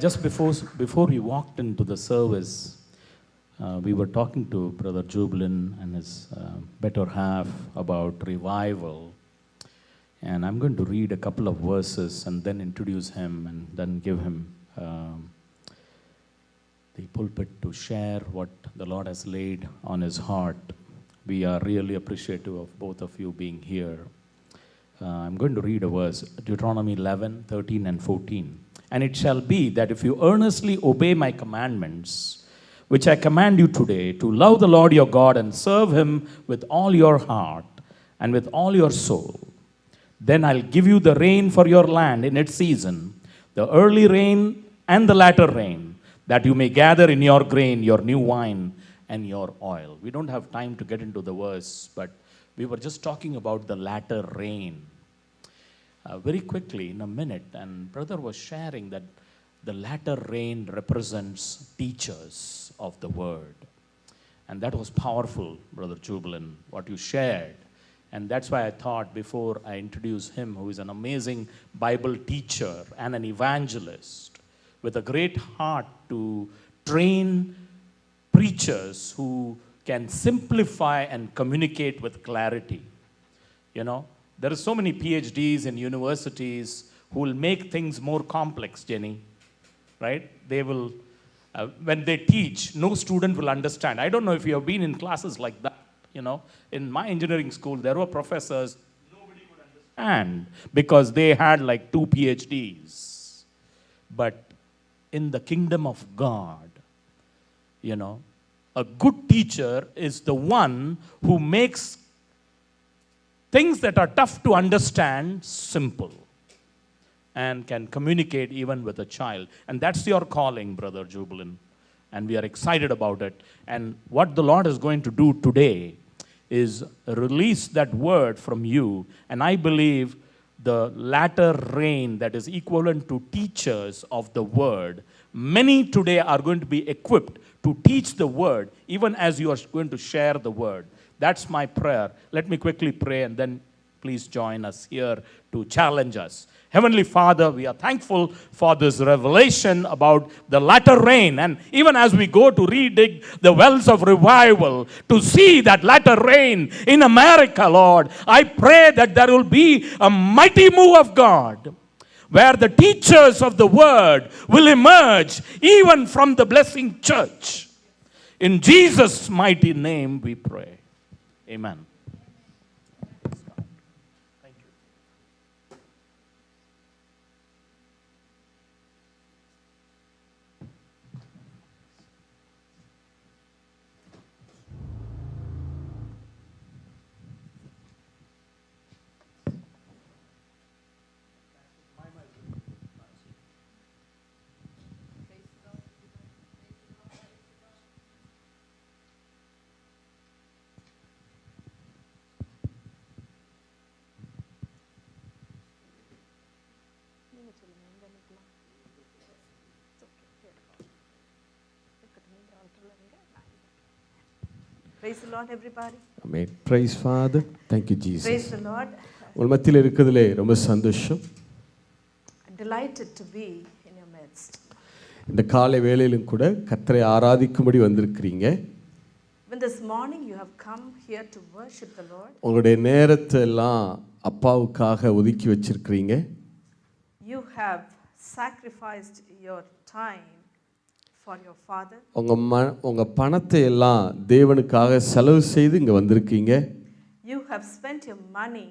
Just before we walked into the service, we were talking to Brother Jubilan and his better half about revival. And I'm going to read a couple of verses and then introduce him and then give him the pulpit to share what the Lord has laid on his heart. We are really appreciative of both of you being here. I'm going to read a verse, Deuteronomy 11, 13 and 14. And it shall be that if you earnestly obey my commandments, which I command you today, to love the Lord your God and serve him with all your heart and with all your soul, then I'll give you the rain for your land in its season, the early rain and the latter rain, that you may gather in your grain, your new wine, and your oil. We don't have time to get into the verse, but we were just talking about the latter rain. Very quickly, in a minute, and brother was sharing that the latter rain represents teachers of the word. And that was powerful, Brother Jubilan, what you shared. And that's why I thought before I introduce him, who is an amazing Bible teacher and an evangelist with a great heart to train preachers who can simplify and communicate with clarity. You know, there are so many PhDs in universities who will make things more complex, Jenny, right? They will, when they teach, no student will understand. I don't know if you have been in classes like that, you know. In my engineering school, there were professors nobody could understand because they had like 2 PhDs. But in the kingdom of God, you know, a good teacher is the one who makes things that are tough to understand simple and can communicate even with a child. And that's your calling, Brother Jubilan. And we are excited about it. And what the Lord is going to do today is release that word from you. And I believe the latter rain that is equivalent to teachers of the word, many today are going to be equipped to teach the word, even as you are going to share the word. That's my prayer. Let me quickly pray and then please join us here to challenge us. Heavenly Father, we are thankful for this revelation about the latter rain. And even as we go to redig the wells of revival, to see that latter rain in America, Lord, I pray that there will be a mighty move of God, where the teachers of the word will emerge even from the blessing church. In Jesus' mighty name we pray. Amen. Thank you. Praise the Lord, everybody. Amen. Praise Father. Thank you, Jesus. Praise the Lord. உங்கள் மத்தியில் இருக்கிறதுலே ரொம்ப சந்தோஷம். Delighted to be in your midst. இந்த காலை வேளையிலும் கூட கர்த்தரை ஆராதிக்கும்படி வந்திருக்கிறீங்க. When this morning you have come here to worship the Lord. உங்களுடைய நேரத்தை எல்லாம் அப்பாவுக்காக ஒதுக்கி வச்சிருக்கிறீங்க. You have sacrificed your time for your father. உங்க பணத்தை எல்லாம் தேவனுக்காக செலவு செய்து இங்க வந்திருக்கீங்க. You have spent your money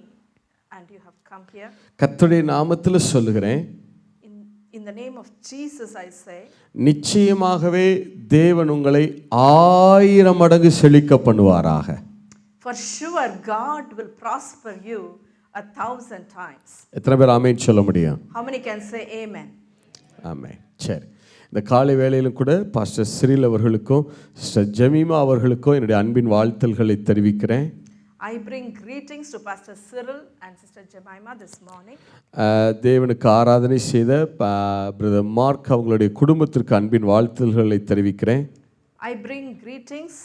and you have come here. கர்த்தருடைய நாமத்தில் சொல்லுகிறேன். In the name of Jesus I say. நிச்சயமாகவே தேவன் உங்களை 1000 மடங்கு செழிக்க பண்ணுவாராக. For sure God will prosper you 1,000 times. எத்தனை பேர் ஆமென் சொல்ல முடியும்? How many can say amen? ஆமென். சரி. இந்த காலை வேளையிலும் கூட பாஸ்டர் சிரில் அவர்களுக்கும் சிஸ்டர் ஜெமிமா அவர்களுக்கும் என்னுடைய அன்பின் வாழ்த்துக்களை தெரிவிக்கிறேன். I bring greetings to Pastor Cyril and Sister Jemima this morning. தேவனுக்கு ஆராதனை செய்த பிரதர் மார்க் அவங்களுடைய குடும்பத்திற்கு அன்பின் வாழ்த்துக்களை தெரிவிக்கிறேன். I bring greetings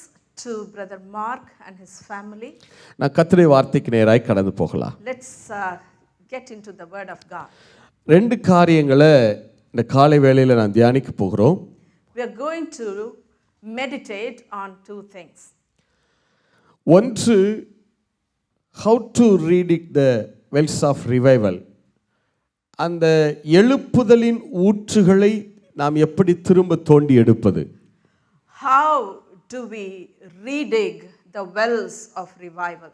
to Brother Mark and his family. நான் கர்த்தருடைய வார்த்தைக்கு நேராய் கடந்து போகலாம். Let's get into the word of God. 2 காரியங்களை இந்த காலை வேளையில் நான் தியானிக்க போகிறோம். We are going to meditate on two things. ஒன்று, how to read it the wells of revival. அந்த எழுப்புதலின் ஊற்றுகளை நாம் எப்படி திரும்ப தோண்டி எடுப்பது. How do we redig the wells of revival?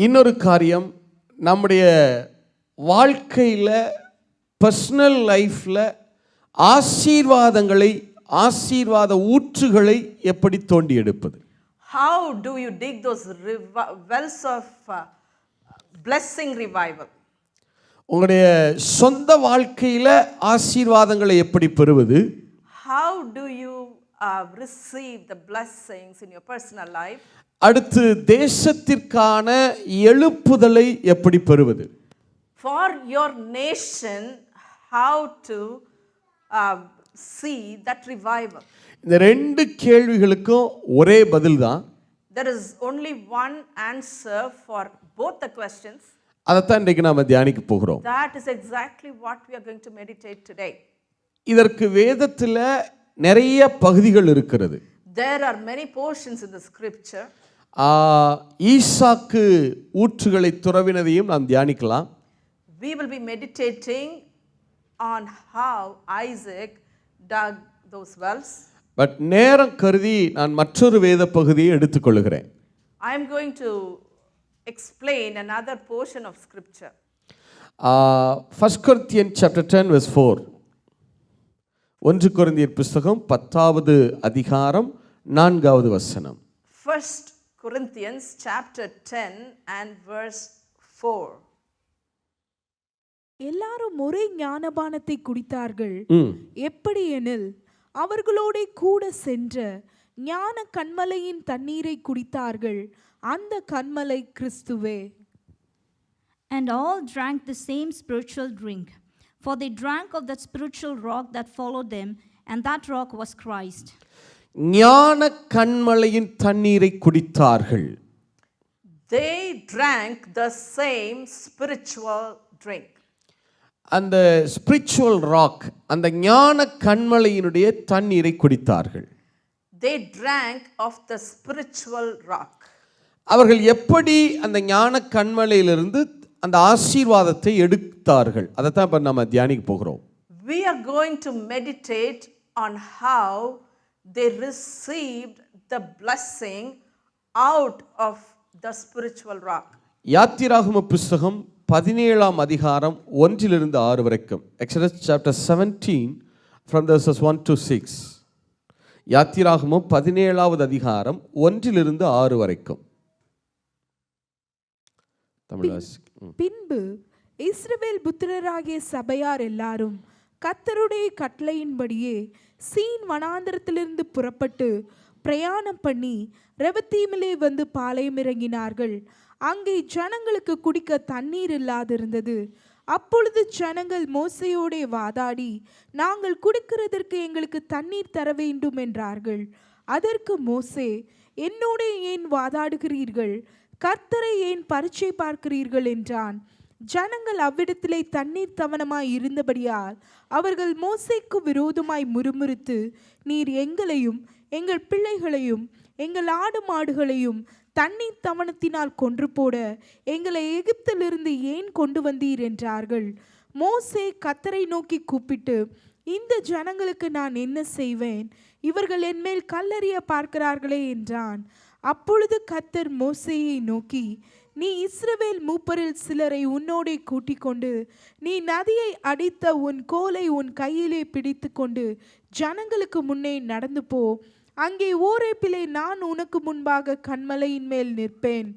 இன்னொரு காரியம், நம்முடைய வாழ்க்கையில் பர்சனல் லைஃப்பில் ஆசீர்வாத ஊற்றுகளை எப்படி தோண்டி எடுப்பது. How do you dig those wells of blessing revival? உங்களுடைய சொந்த வாழ்க்கையில் ஆசீர்வாதங்களை எப்படி பெறுவது. How do you receive the blessings in your personal life? அடுத்து, தேசத்திற்கான எழுப்புதலை எப்படி பெறுவது. For your nation, how to see that revival? இந்த ரெண்டு கேள்விகளுக்கும் ஒரே பதில் தான். There is only one answer for both the questions. அதைத்தான் இன்றைக்கு நாம் தியானிக்க போகிறோம். That is exactly what we are going to meditate today. இதற்கு வேதத்தில் நிறைய பகுதிகள் இருக்கிறது. There are many portions in the scripture. ஈசாக்கு ஊற்றுகளை துறவினதையும் நாம் தியானிக்கலாம். We will be meditating on how Isaac dug those wells. But நேரம் கருதி நான் மற்றொரு வேத பகுதியை எடுத்துக்கொள்கிறேன். I am going to explain another portion of scripture. 1 Corinthians chapter 10 verse 4. 1 கொரிந்தியர் புத்தகம் 10வது அதிகாரம் 4வது வசனம். 1 Corinthians chapter 10 and verse 4. எல்லாரும் ஒரே ஞானபானத்தை குடித்தார்கள். எப்படி எனில் அவர்களோட கூட சென்ற ஞான கன்மலையின் தண்ணீரை குடித்தார்கள். அந்த கன்மலை கிறிஸ்துவே. And all drank the same spiritual drink, for they drank of that spiritual rock that followed them, and that rock was Christ. ஞான கன்மலையின் தண்ணீரை குடித்தார்கள். They drank the same spiritual drink. அந்த ஸ்பிரிச்சுவல் ராக், அந்த ஞான கன்மலையினுடைய தண்ணீரை குடித்தார்கள். They drank of the spiritual rock. அவர்கள் எப்படி அந்த ஞான கன்மலையிலிருந்து அந்த ஆசீர்வாதத்தை எடுத்தார்கள், அதைத்தான் இப்போ நம்ம தியானிக்க போகிறோம். We are going to meditate on how they received the blessing out of the spiritual rock. யாத்திராகம புத்தகம் 17ஆம் அதிகாரம் 1 6 வரைக்கும். Exodus chapter 17 from verses 1 to 6. யாத்திராகமம் 17வது அதிகாரம் 1 6 வரைக்கும். பின்பு இஸ்ரவேல் புத்திரராகிய சபையார் எல்லாரும் கர்த்தருடைய கட்டளையின்படியே சீன் வனாந்தரத்திலிருந்து புறப்பட்டு பிரயாணம் பண்ணி ரெவத்தீமிலே வந்து பாளையம் இறங்கினார்கள். அங்கே ஜனங்களுக்கு குடிக்க தண்ணீர் இல்லாதிருந்தது. அப்பொழுது ஜனங்கள் மோசேயோடே வாதாடி, நாங்கள் குடிக்கிறதற்கு எங்களுக்கு தண்ணீர் தர வேண்டும் என்றார்கள். அதற்கு மோசே, என்னோட ஏன் வாதாடுகிறீர்கள், கர்த்தரை ஏன் பரீட்சை பார்க்கிறீர்கள் என்றான். ஜனங்கள் அவ்விடத்திலே தண்ணீர் தவனமாய் இருந்தபடியால் அவர்கள் மோசேக்கு விரோதமாய் முறுமுறுத்து, நீர் எங்களையும் எங்கள் பிள்ளைகளையும் எங்கள் ஆடு மாடுகளையும் தண்ணீர் தவனத்தினால் கொன்று போட எங்களை எகிப்திலிருந்து ஏன் கொண்டு வந்தீர் என்றார்கள். மோசே கர்த்தரை நோக்கி கூப்பிட்டு, இந்த ஜனங்களுக்கு நான் என்ன செய்வேன், இவர்கள் என்மேல் கல்லெறிய பார்க்கிறார்களே என்றான். அப்பொழுது கர்த்தர் மோசேயை நோக்கி, நீ இஸ்ரவேல் மூப்பரில் சிலரை உன்னோடே கூட்டிக் கொண்டு நீ நதியை அடித்த உன் கோலை உன் கையிலே பிடித்து கொண்டு ஜனங்களுக்கு முன்னே நடந்து போ. அங்கே ஓரேப்பிலே நான் உனக்கு முன்பாக கன்மலையின் மேல் நிற்பேன்.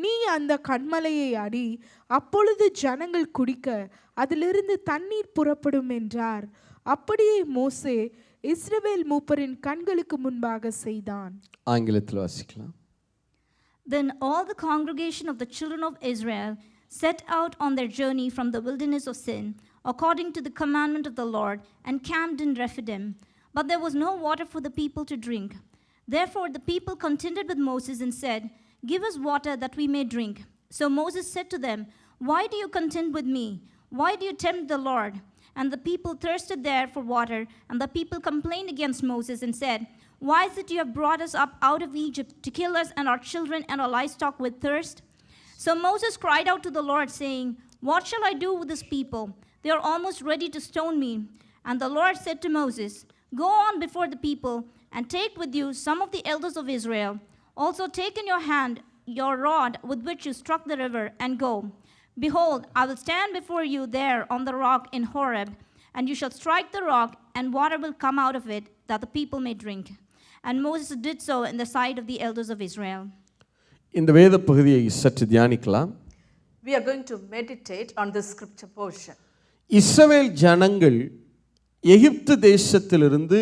நீ அந்த கன்மலையை அடி, அப்பொழுது ஜனங்கள் குடிக்க அதிலிருந்து தண்ணீர் புறப்படும் என்றார். அப்படியே மோசே இஸ்ரவேல் மூப்பரின் கண்களுக்கு முன்பாக செய்தான். ஆங்கிலத்தில் வாசிக்கலாம். Then all the congregation of the children of Israel set out on their journey from the wilderness of Sin, according to the commandment of the Lord, and camped in Rephidim. But there was no water for the people to drink. Therefore the people contended with Moses and said, give us water that we may drink. So Moses said to them, why do you contend with me? Why do you tempt the Lord? And the people thirsted there for water, and the people complained against Moses and said, "Why is it you have brought us up out of Egypt to kill us and our children and our livestock with thirst?" So Moses cried out to the Lord, saying, "What shall I do with this people? They are almost ready to stone me." And the Lord said to Moses, "Go on before the people, and take with you some of the elders of Israel. Also take in your hand your rod with which you struck the river, and go. Behold, I will stand before you there on the rock in Horeb, and you shall strike the rock, and water will come out of it, that the people may drink." And Moses did so in the sight of the elders of Israel. இந்த வேத பகுதியை சற்று தியானிக்கலாம். We are going to meditate on this scripture portion. இஸ்ரவேல் ஜனங்கள் எகிப்து தேசத்திலிருந்து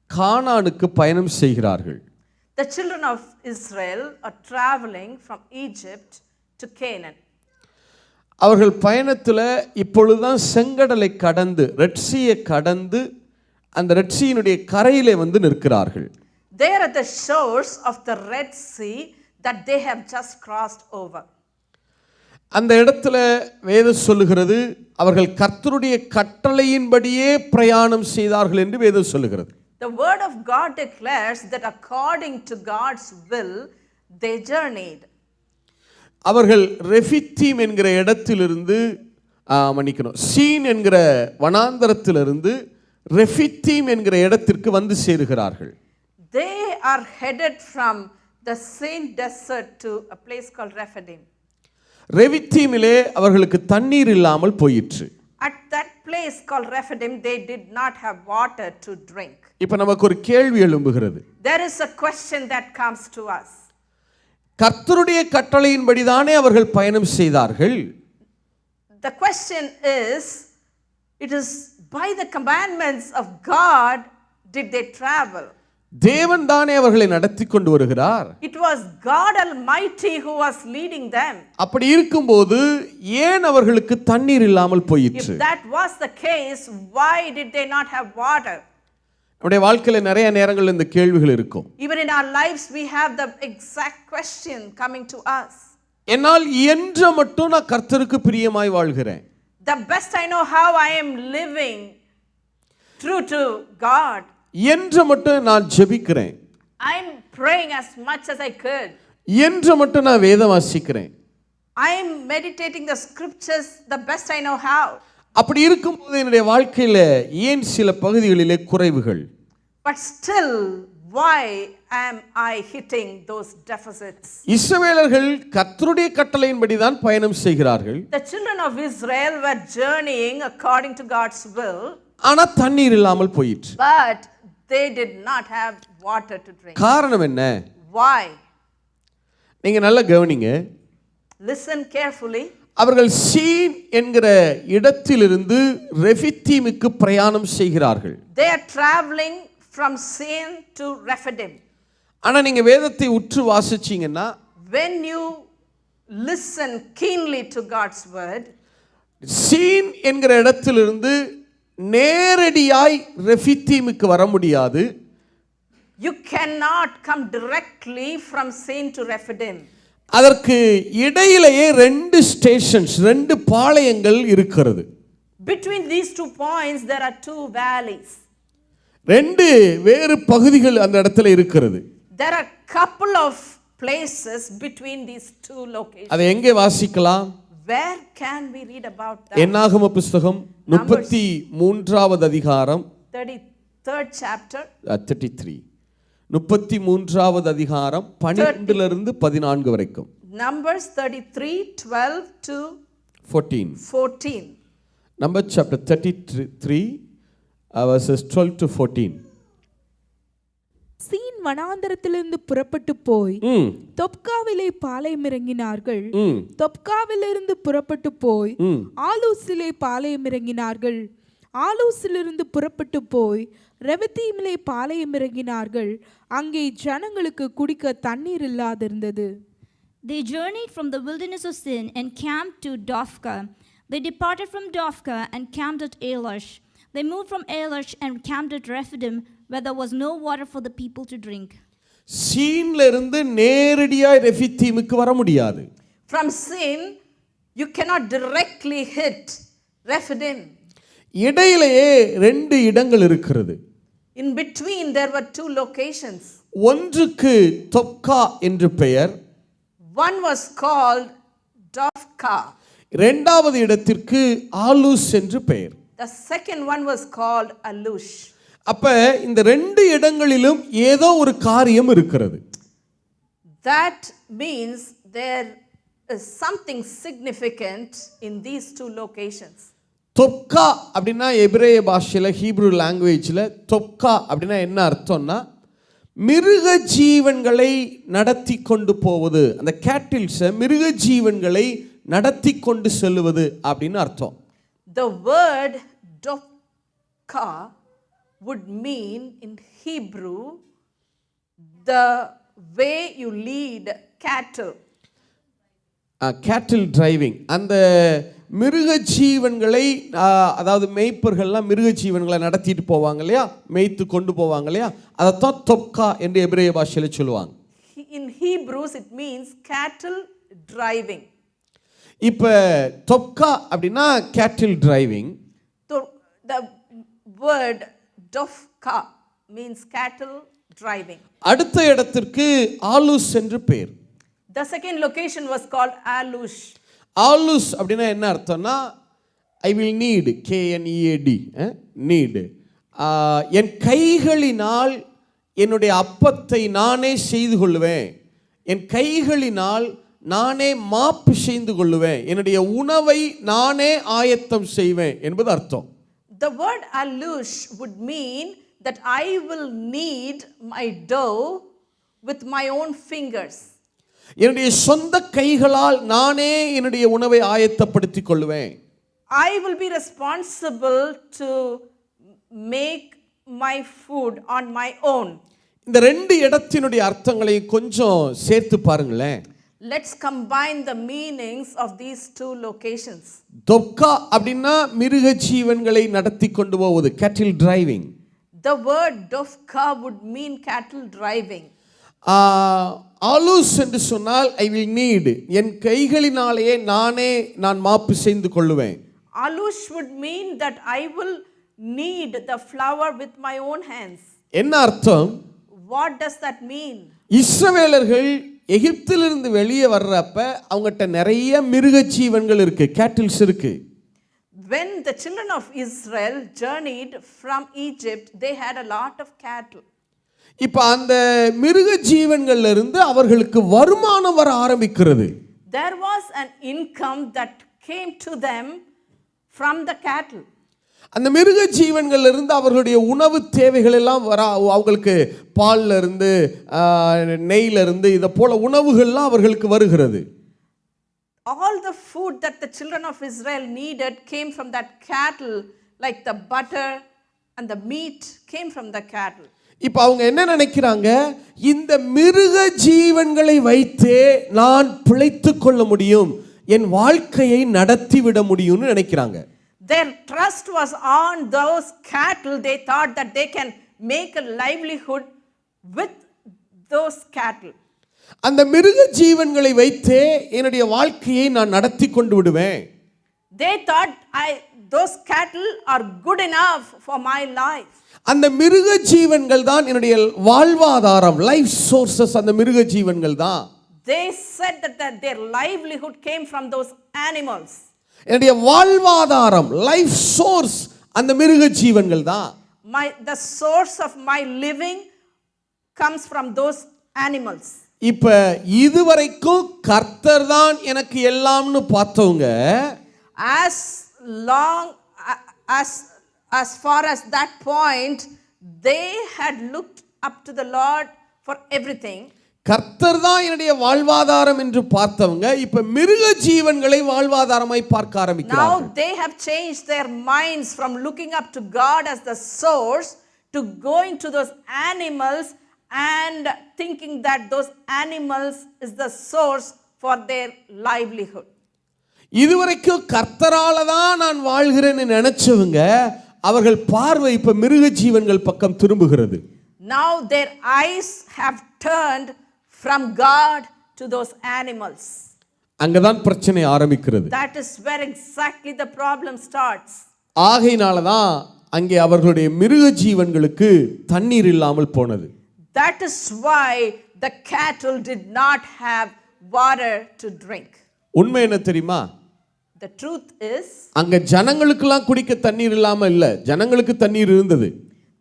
கானானுக்கு பயணம் செய்கிறார்கள். The children of Israel are traveling from Egypt to Canaan. அவர்கள் பயணத்தில் இப்பொழுதுதான் செங்கடலை கடந்து ரெட்சியை கடந்து அந்த ரெட்சியினுடைய கரையிலே வந்து நிற்கிறார்கள். They are at the shores of the Red Sea that they have just crossed over. அந்த இடத்துல வேதம் சொல்லுகிறது அவர்கள் கர்த்தருடைய கட்டளையின்படியே பிரயாணம் செய்தார்கள் என்று வேதம் சொல்லுகிறது. The word of God declares that according to God's will they journeyed. அவர்கள் ரெஃபித்தீம் என்கிற இடத்திலிருந்து சீன் என்கிற வனாந்தரத்திலிருந்து ரெஃபித்தீம் என்கிற இடத்திற்கு வந்து சேருகிறார்கள். They are headed from the Sin desert to a place called Rephidim. ரெஃபித்தீமிலே அவர்களுக்கு தண்ணீர் இல்லாமல் போயிற்று. At that place called Rephidim they did not have water to drink. இப்போ நமக்கு ஒரு கேள்வி எழும்புகிறது. There is a question that comes to us. கர்த்தருடைய கட்டளையின்படிதானே அவர்கள் பயணம் செய்தார்கள். The question is, it is by the commandments of God did they travel? தேவன் தானே அவர்களை நடத்தி கொண்டு வருகிறார். It was God Almighty who was leading them. அப்படி இருக்கும்போது ஏன் அவர்களுக்கு தண்ணீர் இல்லாமல் போயிற்று? If that was the case, why did they not have water? நம்முடைய வாழ்க்கையில நிறைய நேரங்கள் இந்த கேள்விகள் இருக்கும். Even in our lives we have the exact question coming to us. என்னால் இயன்ற மட்டும் நான் கர்த்தருக்கு பிரியமாய் வாழ்கிறேன். The best I know how I am living true to God. இயன்ற மட்டும் நான் ஜெபிக்கிறேன். I am praying as much as I could. இயன்ற மட்டும் நான் வேதம் வாசிக்கிறேன். I am meditating the scriptures the best I know how. அப்படி இருக்கும்போது என்னுடைய வாழ்க்கையில ஏன் சில பகுதிகளிலே குறைவுகள்? But still, why am I hitting those deficits? இஸ்ரவேலர்கள் கர்த்தருடைய கட்டளையின்படி தான் பயணம் செய்கிறார்கள். The children of Israel were journeying according to God's will. ஆனா தண்ணீர் இல்லாமல் போயிற்று. But they did not have water to drink. காரணம் என்ன? Why? நீங்க நல்லா கவனிங்க. Listen carefully. அவர்கள் சீன் என்கிற இடத்திலிருந்து ரெஃபித்தீமுக்கு பிரயாணம் செய்கிறார்கள். They are traveling from Sin to Rephidim. ஆனா நீங்க வேதத்தை உற்று வாசிச்சீங்கன்னா When you listen keenly to God's word, சீன் என்கிற இடத்திலிருந்து நேரடியாய் ரெஃபித்தீமுக்கு வர முடியாது. you cannot come directly from Sin to Rephidim. அதற்கு இடையிலேயே ரெண்டு ஸ்டேஷன்ஸ், ரெண்டு பாளையங்கள் இருக்கிறது. Between these 2 points there are 2 valleys. ரெண்டு வேறு பகுதிகள் அந்த இடத்துல இருக்கிறது. There are couple of places between these 2 locations. அதை எங்கே வாசிக்கலாம்? Where can we read about that? என்னாகம புத்தகம் 33வது அதிகாரம் 33rd chapter 33 33வது அதிகாரம் 12 to 14 வரைக்கும். Numbers 33:12 to 14. 14. Numbers chapter 33 verses 12 to 14. Scene வனாந்தரத்திலிருந்து புறப்பட்டு போய் தொப்காவிலே பாளையம் இறங்கினார்கள். தொப்காவிலிருந்து புறப்பட்டு போய் ஆலூசிலே பாளையம் இறங்கினார்கள். ஆலூசிலிருந்து புறப்பட்டு போய் ரெவத்தீமிலே பாளையம் இறங்கினார்கள். அங்கே ஜனங்களுக்கு குடிக்க தண்ணீர் இல்லாதிருந்தது. They journeyed from the wilderness of Sin and camped to Dophka. They departed from Dophka and camped at Elash. They moved from Elash and camped at Rephidim, where there was no water for the people to drink. சீன்ல இருந்து நேரடியாய் ரெஃபித்தீமுக்கு வர முடியாது. From Sin you cannot directly hit Rephidim. இடையிலேயே 2 இடங்கள் இருக்கிறது. In between, there were 2 locations. ஒன்றுக்கு தொப்கா என்று பெயர். One was called Dovka. இரண்டாவது இடத்திற்கு ஆலூஸ் என்று பெயர். The second one was called Alush. அப்ப இந்த 2 இடங்களிலும் ஏதோ ஒரு காரியம் இருக்கிறது. That means there is something significant in these 2 locations. தொப்கா அப்படின்னா எபிரேய பாஷையில் ஹீப்ரு லாங்குவேஜில் தொப்கா அப்படின்னா என்ன அர்த்தம்னா மிருக ஜீவன்களை நடத்தி கொண்டு போவது. அந்த கேட்டில்ஸை மிருக ஜீவன்களை நடத்தி கொண்டு செல்வது அப்படின்னு அர்த்தம். The word Dovka would mean in Hebrew the way you lead cattle. கேட்டில் டிரைவிங். அந்த மிருக ஜீவன்களை அதாவது மேய்ப்பர்கள்லாம் மிருக ஜீவன்களை நடத்திட்டு போவாங்க இல்லையா, மேய்த்து கொண்டு போவாங்க இல்லையா, அதைத்தான் தொப்கா என்று எபிரேய பாஷையில் சொல்லுவாங்க. In Hebrews it means cattle driving. இப்போ தொப்கா அப்படின்னா கேட்டில் driving. So the word Dovka means cattle driving. அடுத்த இடத்திற்கு ஆலூஸ் என்று பெயர். The second location was called Alush. ஆலூஸ் அப்படின்னா என்ன அர்த்தம்னா I will knead, KNEAD, knead. என் கைகளினால் என்னுடைய அப்பத்தை நானே செய்து கொள்ளுவேன், என் கைகளினால் நானே மாப்பு செய்து கொள்ளுவேன், என்னுடைய உணவை நானே ஆயத்தம் செய்வேன் என்பது அர்த்தம். The word Alush would mean that I will knead my dough with my own fingers. என்னுடைய சொந்த கைகளால் நானே என்னுடைய உணவை ஆயத்தப்படுத்திக் கொள்வேன். I will be responsible to make my food on my own. இந்த 2 இடத்தினுடைய அர்த்தங்களை கொஞ்சம் சேர்த்து பாருங்களேன். Let's combine the meanings of these 2 locations. தொப்கா அப்படின்னா மிருக ஜீவன்களை நடத்தி கொண்டு போவது, கேட்டில் driving. The word Dovka would mean cattle driving. ஆலூஸ் என்று சொன்னால் ஐ வில் நீட், என் கைகளினாலேயே நான் மாப்பு செய்து கொள்ளுவேன். Alush would mean that I will knead the flour with my own hands. என்ன அர்த்தம்? What does that mean? இஸ்ரவேலர்கள் எகிப்திலிருந்து வெளியே வர்றப்ப அவங்ககிட்ட நிறைய மிருக ஜீவன்கள் இருக்கு, கேட்டில்ஸ் இருக்கு. When the children of Israel journeyed from Egypt, they had a lot of cattle. இப்ப அந்த மிருக ஜீவன்கள்ல இருந்து அவர்களுக்கு வருமானம் வர ஆரம்பிக்கிறது. There was an income that came to them from the cattle. அந்த மிருக ஜீவன்கள்ல இருந்து அவர்களுடைய உணவு தேவைகள் எல்லாம் அவங்களுக்கு பால்ல இருந்து நெய்ல இருந்து இத போல உணவுகள்லாம் அவர்களுக்கு வருகிறது. All the food that the children of Israel needed came from that cattle, like the butter and the meat came from the cattle. இப்போ அவங்க என்ன நினைக்கிறாங்க, இந்த மிருக ஜீவன்களை வைத்தே நான் பிழைத்துக் கொள்ள முடியும், என் வாழ்க்கையை நடத்தி விட முடியும்னு நினைக்கிறாங்க. Their trust was on those cattle. They thought that they can make a livelihood with those cattle. அந்த மிருக ஜீவன்களை வைத்தே என்னுடைய வாழ்க்கையை நான் நடத்தி கொண்டு விடுவேன். They thought those cattle are good enough for my life. அந்த மிருக ஜீவன்கள் தான் என்னுடைய வாழ்வாதாரம், லைஃப் சோர்சஸ் அந்த மிருக ஜீவன்கள் தான். They said that their livelihood came from those animals. என்னுடைய வாழ்வாதாரம், லைஃப் சோர்ஸ் அந்த மிருக ஜீவன்கள் தான். The source of my living comes from those animals. இப்ப இதுவரைக்கும் கர்த்தர் தான் எனக்கு எல்லாம்னு பார்த்தவங்க, as far as that point they had looked up to the Lord for everything. கர்த்தர் தான் என்னுடைய வாழ்வாதாரம் என்று பார்த்தவங்க இப்ப மிருக ஜீவன்களை வாழ்வாதாரமாய் பார்க்க ஆரம்பிக்கிறார்கள். Now they have changed their minds from looking up to God as the source to going to those animals and thinking that those animals is the source for their livelihood. இதுவரைக்கும் கர்த்தரால தான் நான் வாழ்கிறேன்னு நினைச்சவங்க அவர்கள் பார்வை இப்ப மிருக ஜீவன்கள் பக்கம் திரும்புகிறது. Now their eyes have turned from God to those animals. அங்கதான் பிரச்சனை ஆரம்பிக்கிறது. That is where exactly the problem starts. ஆகையினால தான் அங்கே அவர்களுடைய மிருக ஜீவன்களுக்கு தண்ணீர் இல்லாமல் போனது. That is why the cattle did not have water to drink. உண்மை என்ன தெரியுமா? The truth is, அங்க ஜனங்களுக்கெல்லாம் குடிக்க தண்ணீர் இல்லாம இல்ல, ஜனங்களுக்கு தண்ணீர் இருந்தது.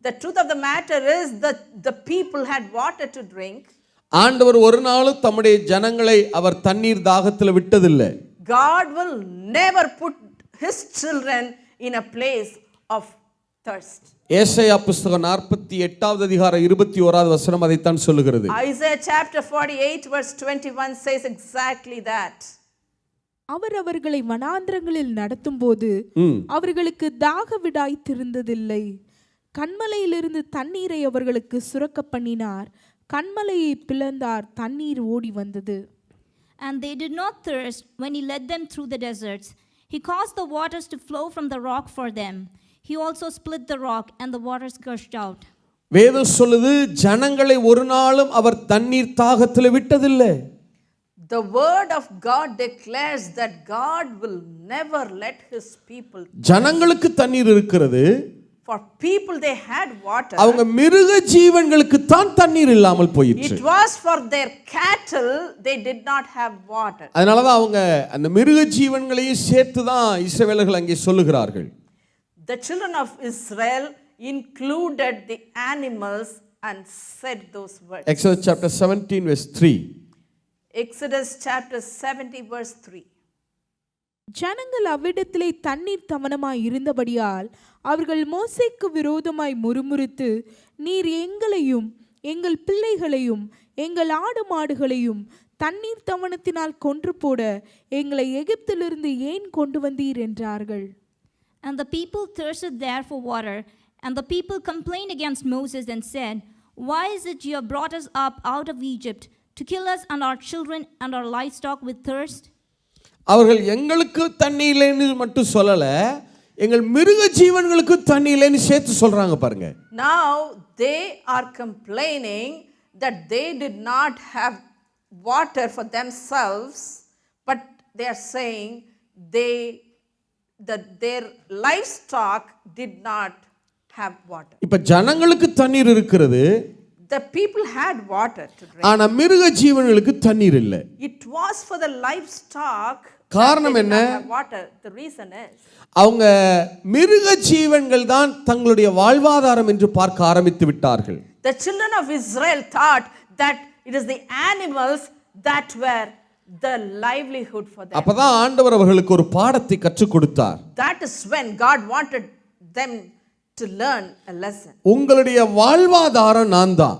the truth of the matter is that the people had water to drink. ஆண்டவர் ஒரு நாளும் தம்முடைய ஜனங்களை அவர் தண்ணீர் தாகத்தில் விட்டதில்லை. God will never put his children in a place of thirst. ஏசாயா புத்தகம் 48வது அதிகாரம் 21வது வசனம் அதைத்தான் சொல்லுகிறது. Isaiah chapter 48 verse 21 says exactly that. அவர் அவர்களை வனாந்திரங்களில் நடத்தும்போது அவர்களுக்கு தாக விடாய்த்திருந்ததில்லை. கண்மலையிலிருந்து தண்ணீரை அவர்களுக்கு சுரக்க பண்ணினார். கண்மலையை பிளந்தார், தண்ணீர் ஓடி வந்தது. And they did not thirst when he led them through the deserts. He caused the waters to flow from the rock for them. He also split the rock and the waters gushed out. வேதம் சொல்லுது, ஜனங்களை ஒரு நாளும் அவர் தண்ணீர் தாகத்தில் விட்டதில்லை. The word of God declares that God will never let his people. ஜனங்களுக்கு தண்ணீர் இருக்கிறது. For people they had water. அவங்க மிருக ஜீவன்களுக்கு தான் தண்ணீர் இல்லாமல் போயிற்று. It was for their cattle they did not have water. அதனால தான் அவங்க அந்த மிருக ஜீவன்களையும் சேர்த்து தான் இஸ்ரவேலர்கள் அங்கே சொல்லுகிறார்கள். The children of Israel included the animals and said those words. Exodus chapter 17 verse 3. Exodus chapter 70 verse 3. ஜனங்கள் அவ்விடத்திலே தண்ணீர் தமனமாய் இருந்தபடியால் அவர்கள் மோசேக்கு விரோதமாய் முறுமுறுத்து, நீர் எங்களையும் எங்கள் பிள்ளைகளையும் எங்கள் ஆடு மாடுகளையும் தண்ணீர் தமனத்தினால் கொன்று போட எங்களை எகிப்திலிருந்து ஏன் கொண்டு வந்தீர் என்றார்கள். And the people thirsted there for water, and the people complained against Moses and said, Why is it you have brought us up out of Egypt to kill us and our children and our livestock with thirst? அவர்கள் எங்களுக்கு தண்ணி இல்லைன்னு மட்டும் சொல்லல, எங்கள் மிருக ஜீவன்களுக்கு தண்ணி இல்லைன்னு சேர்த்து சொல்றாங்க பாருங்க. Now they are complaining that they did not have water for themselves, but they are saying that their livestock did not have water. இப்ப ஜனங்களுக்கு தண்ணீர் இருக்கிறது. The people had water to drink. ஆனா மிருக ஜீவன்களுக்கு தண்ணீர் இல்லை. It was for the livestock. காரணம் என்ன? Water. The reason is, அவங்க மிருக ஜீவன்கள் தான் தங்களுடைய வாழ்வாதாரம் என்று பார்க்க ஆரம்பித்து விட்டார்கள். the children of Israel thought that it is the animals that were the livelihood for them. அப்பதான் ஆண்டவர் அவர்களுக்கு ஒரு பாடத்தை கற்றுக் கொடுத்தார். That is when God wanted them to learn a lesson. உங்களுடைய வாழ்வாதாரம் நான் தான்.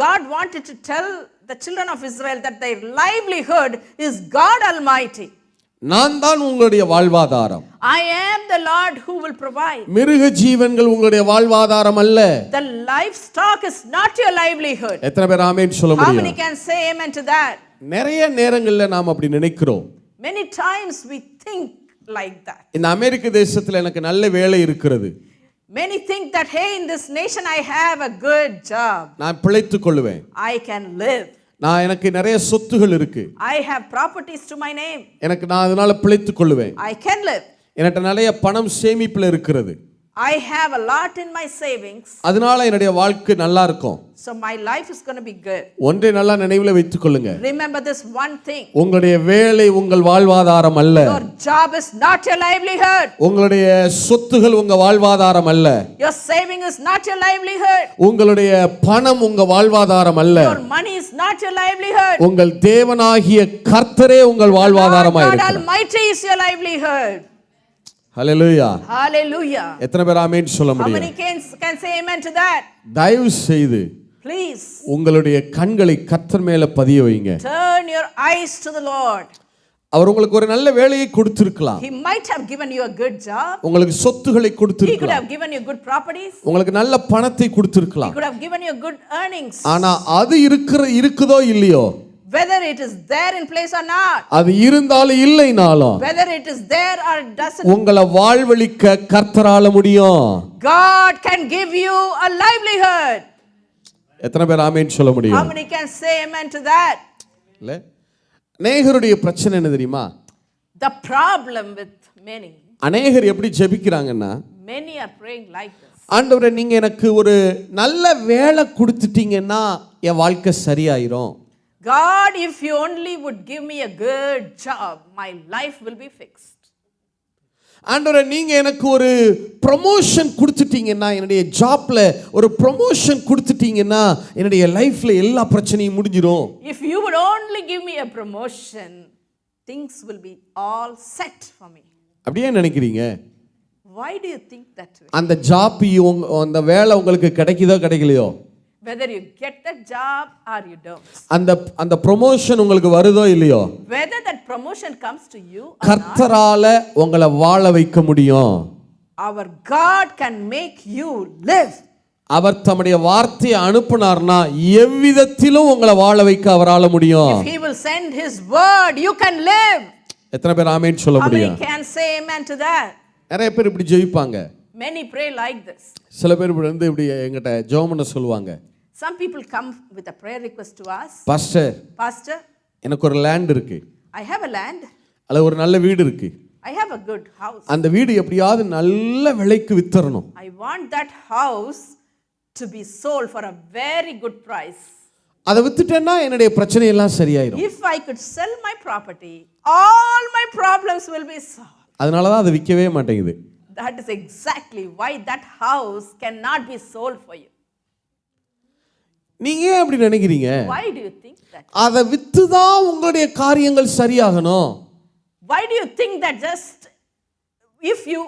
God wanted to tell the children of Israel that their livelihood is God Almighty. நான் தான் உங்களுடைய வாழ்வாதாரம். I am the Lord who will provide. மிருக ஜீவன்கள் உங்களுடைய வாழ்வாதாரம் அல்ல. The livestock is not your livelihood. எத்தனை பேர் ஆமென் சொல்ல How many முடியும்? can say amen to that? நிறைய நேரங்கள்ல நாம் அப்படி நினைக்கிறோம். Many times we think like that. இந்த அமெரிக்க தேசத்துல எனக்கு நல்ல வேலை இருக்கிறது. Many think that, hey, in this nation I have a good job. நான் பிழைத்துக் கொள்வேன். I can live. எனக்கு நிறைய சொத்துகள் இருக்கு. I have properties to my name. நான் அதனால பிழைத்துக் கொள்வேன். I can live. எனக்கு நிறைய பணம் சேமிப்புல இருக்கிறது. I have a lot in my savings. அதனால என்னுடைய வாழ்க்கை நல்லா இருக்கும். So my life is going to be good. ஒன்றை நல்லா நினைவுல வைத்துக் கொள்ளுங்க. Remember this one thing. உங்களுடைய வேலை உங்கள் வாழ்வாதாரம் அல்ல. Your job is not your livelihood. உங்களுடைய சொத்துகள் உங்க வாழ்வாதாரம் அல்ல. Your saving is not your livelihood. உங்களுடைய பணம் உங்க வாழ்வாதாரம் அல்ல. Your money is not your livelihood. உங்கள் தேவனாகிய கர்த்தரே உங்கள் வாழ்வாதாரமாய் God இருக்கிறார். Almighty is your livelihood. Hallelujah. Hallelujah. எத்தனை பேர் ஆமென் சொல்ல How முடியும்? many can say amen to that? தயவு செய்து Please உங்களுடைய கண்களை கர்த்தர் மேல பதிய வைங்க. turn your eyes to the Lord. அவர் உங்களுக்கு ஒரு நல்ல வேலையை கொடுத்திருக்கலாம். He might have given you a good job. உங்களுக்கு சொத்துக்களை He could கொடுத்திருக்கலாம். have given you good properties. உங்களுக்கு நல்ல பணத்தை He கொடுத்திருக்கலாம். could have given you good earnings. ஆனா அது இருக்குதோ இல்லையோ, Whether it is there in place or not, அது இருந்தாலும் இல்லைனாலும் whether it is there or it doesn't, உங்களை வாழ்வழிக்க கர்த்தரால முடியும். God can give you a livelihood. எத்தனை பேர் ஆமென் சொல்ல How முடியும்? many can say amen to that? இல்ல, அநேகருடைய பிரச்சனை என்ன தெரியுமா? The problem with many, அநேகர் எப்படி ஜெபிக்கிறாங்கன்னா, Many are praying like this. ஆண்டவரே நீங்க எனக்கு ஒரு நல்ல வேலை கொடுத்துட்டீங்கன்னா என் வாழ்க்கை சரியாயிரும். God, if you only would give me a good job, my life will be fixed. ஆண்டவரே நீங்க எனக்கு ஒரு ப்ரமோஷன் கொடுத்துட்டீங்கன்னா, என்னுடைய ஜாப்ல ஒரு ப்ரமோஷன் கொடுத்துட்டீங்கன்னா என்னுடைய லைஃப்ல எல்லா பிரச்சனையும் முடிஞ்சிரும். If you would only give me a promotion, things will be all set for me. அப்படியே நினைக்கிறீங்க? Why do you think that way? அந்த ஜாப் அந்த வேலை உங்களுக்கு கிடைக்குதோ கிடைக்கலையோ, Whether you get that job or you don't, அந்த ப்ரமோஷன் உங்களுக்கு வருதோ இல்லையோ, whether that promotion comes to you or not, கர்த்தரால உங்களை வாழ வைக்க முடியும். our God can make you live. அவர் தம்முடைய வார்த்தையை அனுப்புனார்னா எவ்விதத்திலும் உங்களை வாழ வைக்க அவரால முடியும். If he will send his word, you can live. எத்தனை பேர் ஆமென் சொல்ல How many முடியும்? can say amen to that? நிறைய பேர் இப்படி ஜெபிப்பாங்க. Many pray like this. சில பேர் இப்படி எங்கிட்ட ஜெபம் பண்ண சொல்லுவாங்க. Some people come with a prayer request to us. Pastor, Pastor, எனக்கு ஒரு லேண்ட் இருக்கு, I have a land. அதுல ஒரு நல்ல வீடு இருக்கு, I have a good house. அந்த வீடு எப்படியாவது நல்ல விலைக்கு வித்தரணும். I want that house to be sold for a very good price. அதை வித்துட்டேன்னா என்னுடைய பிரச்சனை எல்லாம் சரியாயிரும். If I could sell my property, all my problems will be solved. அதனால தான் அதை விற்கவே மாட்டேங்குது. That is exactly why that house cannot be sold for you. நீங்க ஏன் அப்படி நினைக்கிறீங்க? Why do you think that? அதை வித்து தான் உங்களுடைய காரியங்கள் சரியாகணும். Why do you think that just if you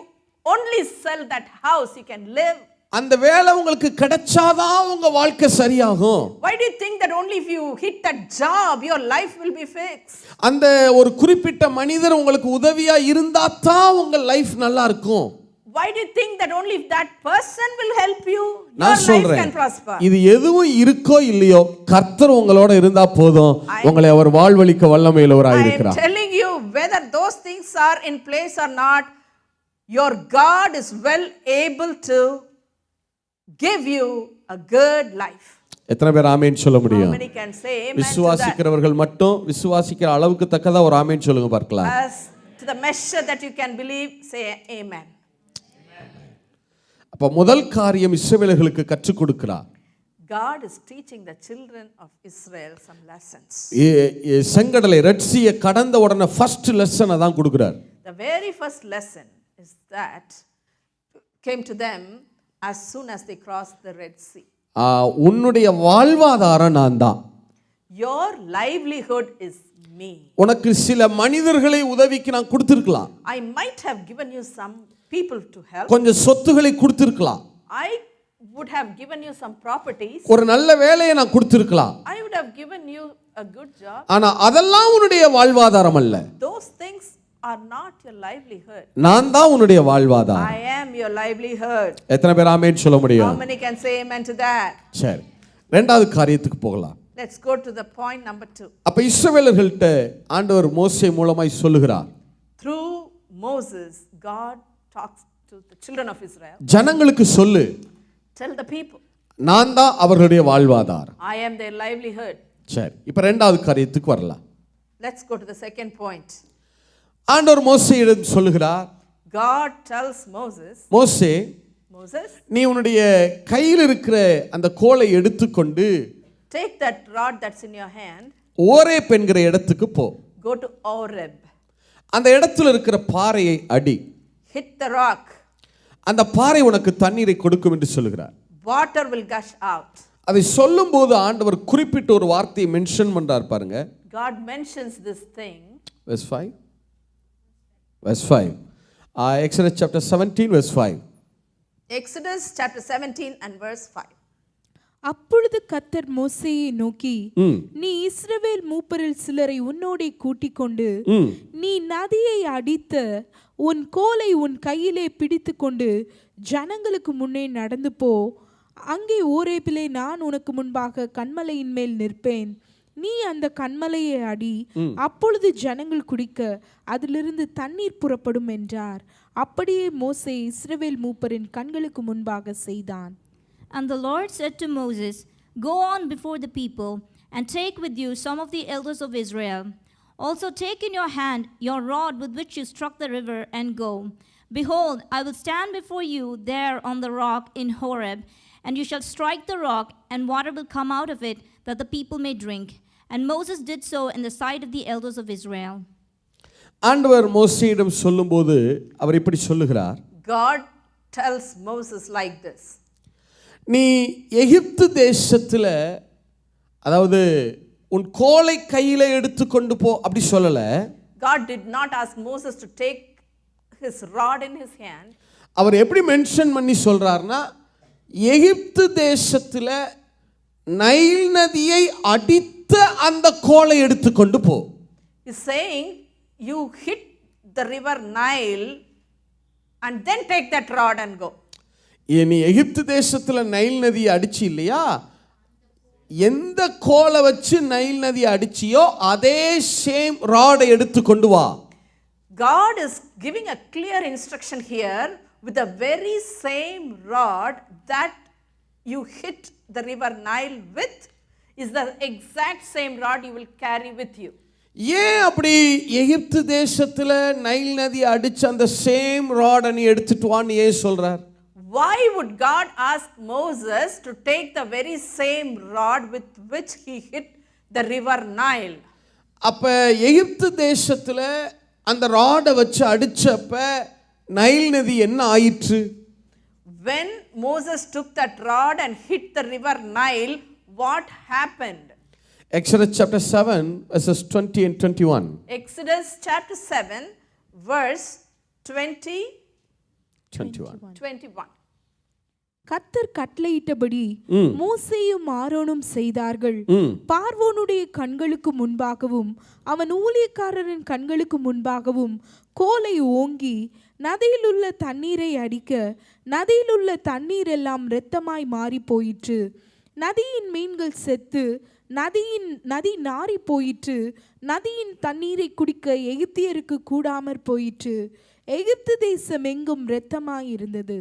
only sell that house, you can live? அந்த வேலை உங்களுக்கு கிடைச்சாதான் உங்க வாழ்க்கை சரியாகும். Why do you think that only if you hit that job, your life will be fixed? அந்த ஒரு குறிப்பிட்ட மனிதர் உங்களுக்கு உதவியா இருந்தா தான் உங்க லைஃப் நல்லா இருக்கும். Why do you think that only if that person will help you, your நான் life சொல்றேன், can prosper? இது எதுவும் இருக்கோ இல்லையோ கர்த்தர் உங்களோட இருந்தா போதும், உங்களை அவர் வாழ்வழிக்க வல்லமையுள்ளவராய் I am இருக்கிறார். telling you, whether those things are in place or not, your God is well able to give you a good life. எத்தனை பேர் ஆமென் சொல்ல How முடியும்? many can say amen to that? விசுவாசிக்கிறவர்கள் மட்டும் விசுவாசிக்கிற அளவுக்கு தக்கதா ஒரு ஆமென் சொல்லுங்க பார்க்கலாம். As to the measure that you can believe, say amen. அப்ப முதல் காரியம் இஸ்ரவேலர்களுக்கு கற்றுக் கொடுக்கிறார். God is teaching the children of Israel some lessons. செங்கடலை ரெட் சீயை கடந்த உடனே ஃபர்ஸ்ட் லெசனை தான் கொடுக்கிறார். The very first lesson is that came to them as soon as they crossed the Red Sea. உன்னுடைய வாழ்வாதாரம் நான் தான். Your livelihood is me. உனக்கு சில மனிதர்களை உதவிக்கு நான் கொடுத்திருக்கலாம். I might have given you some people to help. கொஞ்சம் சொத்துக்களை கொடுத்திருக்கலாம். I would have given you some properties. ஒரு நல்ல வேலையை நான் கொடுத்திருக்கலாம். I would have given you a good job. ஆனா அதெல்லாம் உன்னுடைய வாழ்வாதாரம் அல்ல. Those things are not your livelihood. நான் தான் உன்னுடைய வாழ்வாதாரம். I am your livelihood. எத்தனை பேர் ஆமென் சொல்ல முடியும்? How many can say amen to that? சரி, இரண்டாவது காரியத்துக்கு போகலாம். Let's go to the point number 2. அப்ப இஸ்ரவேலர்கள்ட்ட ஆண்டவர் மோசே மூலமாய் சொல்லுகிறார். Through Moses, God talks to the children of Israel. ஜனங்களுக்கு சொல்லு, Tell the people, நான் தான் அவர்களுடைய வாழ்வாதாரம். I am their livelihood. சரி, இப்ப இரண்டாவது காரியத்துக்கு வரலாம். Let's go to the second point. ஆண்டவர் மோசேயிடம் சொல்லுகிறார், God tells Moses, மோசே Moses, நீ உன்னுடைய கையில் இருக்கிற அந்த கோலை எடுத்துக்கொண்டு take that rod that's in your hand, Horeb என்கிற இடத்துக்கு போ. go to Oreb, அந்த இடத்துல இருக்கிற பாறையை அடி, hit the rock, அந்த பாறை உனக்கு தண்ணீரை கொடுக்கும் என்று சொல்லுகிறார். water will gush out. அதை சொல்லும்போது ஆண்டவர் குறிப்பிட்ட ஒரு வார்த்தையை மென்ஷன் பண்றார் பாருங்க. God mentions this thing. Verse 5. Verse 5. Exodus chapter 17 verse 5. Exodus chapter 17 and verse 5. அப்பொழுது கர்த்தர் மோசேயை நோக்கி, நீ இஸ்ரவேல் மூப்பரில் சிலரை உன்னோடே கூட்டிக் கொண்டு நீ நதியை அடித்த உன் கோலை உன் கையிலே பிடித்து கொண்டு ஜனங்களுக்கு முன்னே நடந்து போ. அங்கே ஓரேபிலே நான் உனக்கு முன்பாக கன்மலையின் மேல் நிற்பேன். நீ அந்த கன்மலையை அடி, அப்பொழுது ஜனங்கள் குடிக்க அதிலிருந்து தண்ணீர் புறப்படும் என்றார். அப்படியே மோசே இஸ்ரவேல் மூப்பரின் கண்களுக்கு முன்பாக செய்தான். And the Lord said to Moses, Go on before the people, and take with you some of the elders of Israel. Also take in your hand your rod with which you struck the river, and go. Behold, I will stand before you there on the rock in Horeb, and you shall strike the rock, and water will come out of it, that the people may drink. And Moses did so in the sight of the elders of Israel. ஆண்டவர் மோசேயிடம் சொல்லும்போது அவர் இப்படி சொல்லுகிறார், God tells Moses like this. நீ எகிப்து தேசத்துல, அதாவது உன் கோலை கையில எடுத்துக்கொண்டு போ அப்படி சொல்லல. God did not ask Moses to take his rod in his hand. அவர் எப்படி மென்ஷன் பண்ணி சொல்றார்னா, எகிப்து தேசத்துல நைல் நதியை அடித்த அந்த கோலை எடுத்துக்கொண்டு போ. He's saying you hit the river Nile and then take that rod and go. நீ எகிப்து தேசத்துல நைல் நதியை அடிச்சு இல்லையா, எந்த கோலை வச்சு நைல் நதியை அடிச்சியோ அதே சேம் ராடை எடுத்துக்கொண்டு வா. God is giving a clear instruction here with the very same rod that you hit the river Nile with is the exact same rod you will carry with you. ஏன் அப்படி எகிப்து தேசத்துல Nile நதி அடிச்ச அந்த same ராடை நீ எடுத்துட்டு வான்னு ஏன் சொல்றார்? Why would God ask Moses to take the very same rod with which he hit the river Nile? அப்ப எகிப்து தேசத்துல அந்த ராடை வச்சு அடிச்சப்ப நைல் நதி என்ன ஆயிற்று? When Moses took that rod and hit the river Nile, what happened? Exodus chapter 7 verses 20 and 21. Exodus chapter 7 verse 21. கர்த்தர் கட்டளையிட்டபடி மோசேயும் ஆரோனும் செய்தார்கள். பார்வோனுடைய கண்களுக்கு முன்பாகவும் அவன் ஊழியக்காரரின் கண்களுக்கு முன்பாகவும் கோலை ஓங்கி நதியில் உள்ள தண்ணீரை அடிக்க நதியில் உள்ள தண்ணீர் எல்லாம் இரத்தமாய் மாறி போயிற்று. நதியின் மீன்கள் செத்து நதி நாறி போயிற்று. நதியின் தண்ணீரை குடிக்க எகிப்தியருக்கு கூடாமற் போயிற்று. எகிப்து தேசம் எங்கும் இரத்தமாய் இருந்தது.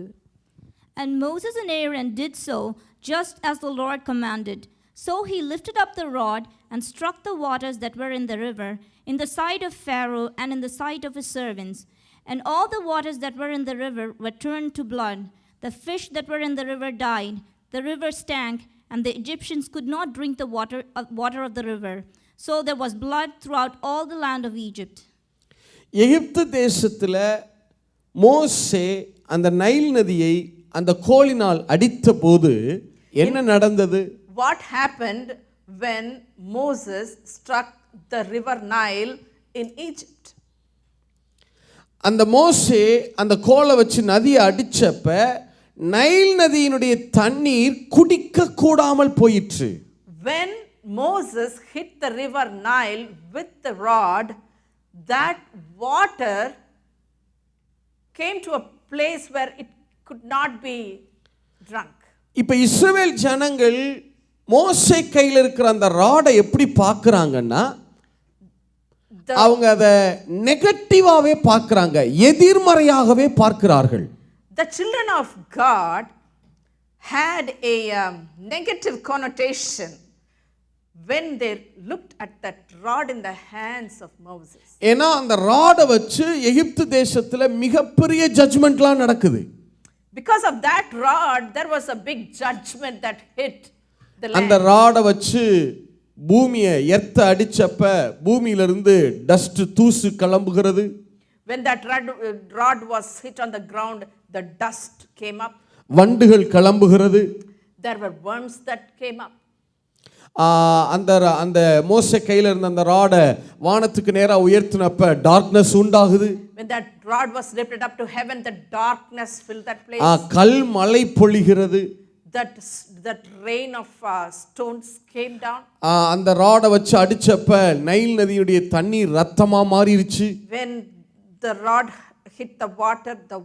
And Moses and Aaron did so, just as the Lord commanded. So he lifted up the rod and struck the waters that were in the river, in the sight of Pharaoh and in the sight of his servants. And all the waters that were in the river were turned to blood. The fish that were in the river died. The river stank, and the Egyptians could not drink the water of the river. So there was blood throughout all the land of Egypt. எகிப்து தேசத்துல மோசே அந்த Nile நதியை அந்த கோலினால் அடித்த போது என்ன நடந்தது? What happened when Moses struck the river Nile in Egypt? அந்த மோசே அந்த கோலை வச்சு நதியை அடிச்சப்ப நைல் நதியினுடைய தண்ணீர் குடிக்க கூடாமல் போயிற்று. When Moses hit the river Nile with the rod, that water came to a place where it could not be drunk. இப்ப இஸ்ரவேல் ஜனங்கள் மோசே கையில் இருக்கிற அந்த ராடை எப்படி பார்க்கறாங்கன்னா, அவங்க அதை நெகட்டிவாவே பார்க்கறாங்க, எதிர்மறையாகவே பார்க்கிறார்கள். The children of God had a negative connotation when they looked at that rod in the hands of Moses. ஏன்னா அந்த ராடை வச்சு எகிப்து தேசத்துல மிகப்பெரிய ஜட்ஜ்மெண்ட்லாம் நடக்குது. Because of that rod, there was a big judgment that hit the land. அந்த ராடை வச்சு பூமியை எர்த்த அடிச்சப்ப பூமியிலிருந்து டஸ்ட் தூசு கிளம்புகிறது. When that rod was hit on the ground, the dust came up. வண்டுகள் கிளம்புகிறது. There were worms that came up. அந்த மோசே கையில இருந்த அந்த ராடை வானத்துக்கு நேரா உயர்த்தினப்ப டார்க்னஸ் உண்டாகுது. When that rod was lifted up to heaven, the darkness filled that place. கல் மழை பொழிகிறது. That rain of stones came down. அந்த ராடை வச்சு அடிச்சப்ப நைல் நதியுடைய தண்ணீர் ரத்தமா மாறிடுச்சு. When the rod hit the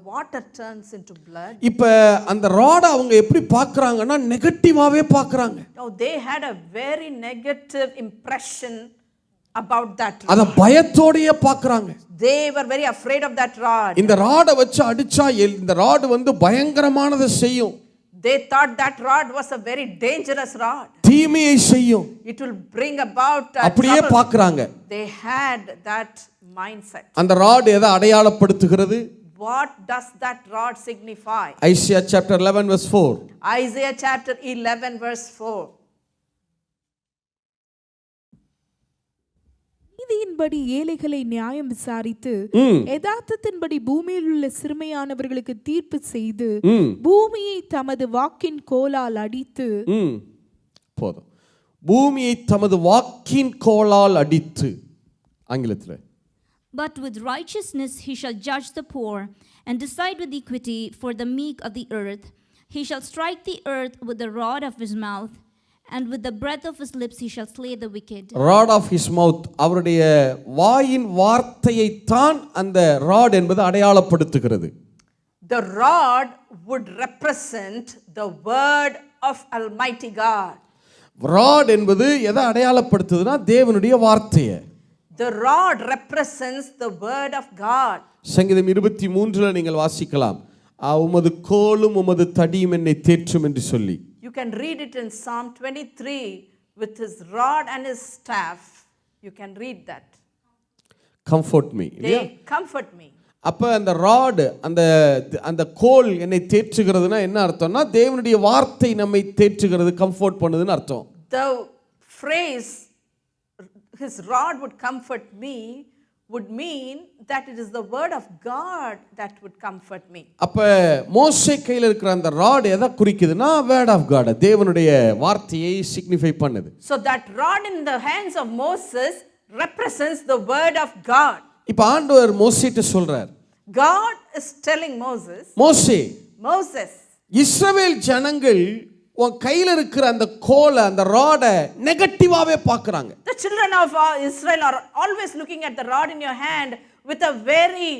water turns into blood. இப்ப அந்த ராடை அவங்க எப்படி பார்க்கறாங்கன்னா நெகட்டிவாவே பார்க்கறாங்க. Oh, they had a very negative impression about that rod. அத பயத்தோடயே பார்க்கறாங்க. They were very afraid of that rod. இந்த ராடை வச்சு அடிச்சா இந்த ராட் வந்து பயங்கரமானதை செய்யும். They thought that rod was a very dangerous rod. தீமையை செய்யும். It will bring about அப்படியே பார்க்கறாங்க. They had that mindset. அந்த ராட் எதை அடையாளப்படுத்துகிறது? what does that rod signify? Isaiah chapter 11 verse 4. Isaiah chapter 11 verse 4. நீதியின்படி ஏழைகளை நியாயம் விசாரித்து யதார்த்தத்தின்படி பூமியில் உள்ள சிறுமையானவர்களுக்கு தீர்ப்பு செய்து பூமியை தமது வாக்கின் கோலால் அடித்து போதும். பூமியை தமது வாக்கின் கோலால் அடித்து. ஆங்கிலத்தில் But with righteousness he shall judge the poor, and decide with equity for the meek of the earth. He shall strike the earth with the rod of his mouth, and with the breath of his lips he shall slay the wicked. Rod of his mouth, அவருடைய வாயின் வார்த்தையை தான் அந்த rod என்பது அடையாளப்படுத்துகிறது. The rod would represent the word of Almighty God. Rod என்பது எதை அடையாளப்படுத்துதுன்னா தேவனுடைய வார்த்தையை. The rod represents the word of God. சங்கீதம் 23ல நீங்கள் வாசிக்கலாம், உமது கோலும் உமது தடியும் என்னை தேற்றும் என்று சொல்லி. You can read it in Psalm 23 with his rod and his staff. You can read that. Comfort me. They comfort me. அப்ப அந்த ராட் அந்த கோல் என்னை தேற்றுகிறதுனா என்ன அர்த்தம்னா தேவனுடைய வார்த்தை நம்மை தேற்றுகிறது, கம்ஃபோர்ட் பண்ணுதுன்னு அர்த்தம். The phrase his rod would comfort me would mean that it is the word of God that would comfort me. அப்ப மோசே கையில இருக்கிற அந்த ராட் எதை குறிக்குதுன்னா word of God, தேவனுடைய வார்த்தையை சிக்னிஃபை பண்ணுது. So that rod in the hands of Moses represents the word of God. இப்ப ஆண்டவர் மோசேட்ட சொல்றார், God is telling Moses, Moses, இஸ்ரவேல் ஜனங்கள் உன் கையில இருக்கிற அந்த கோலை அந்த ராடை நெகட்டிவாவே பார்க்கறாங்க. The children of Israel are always looking at the rod in your hand with a very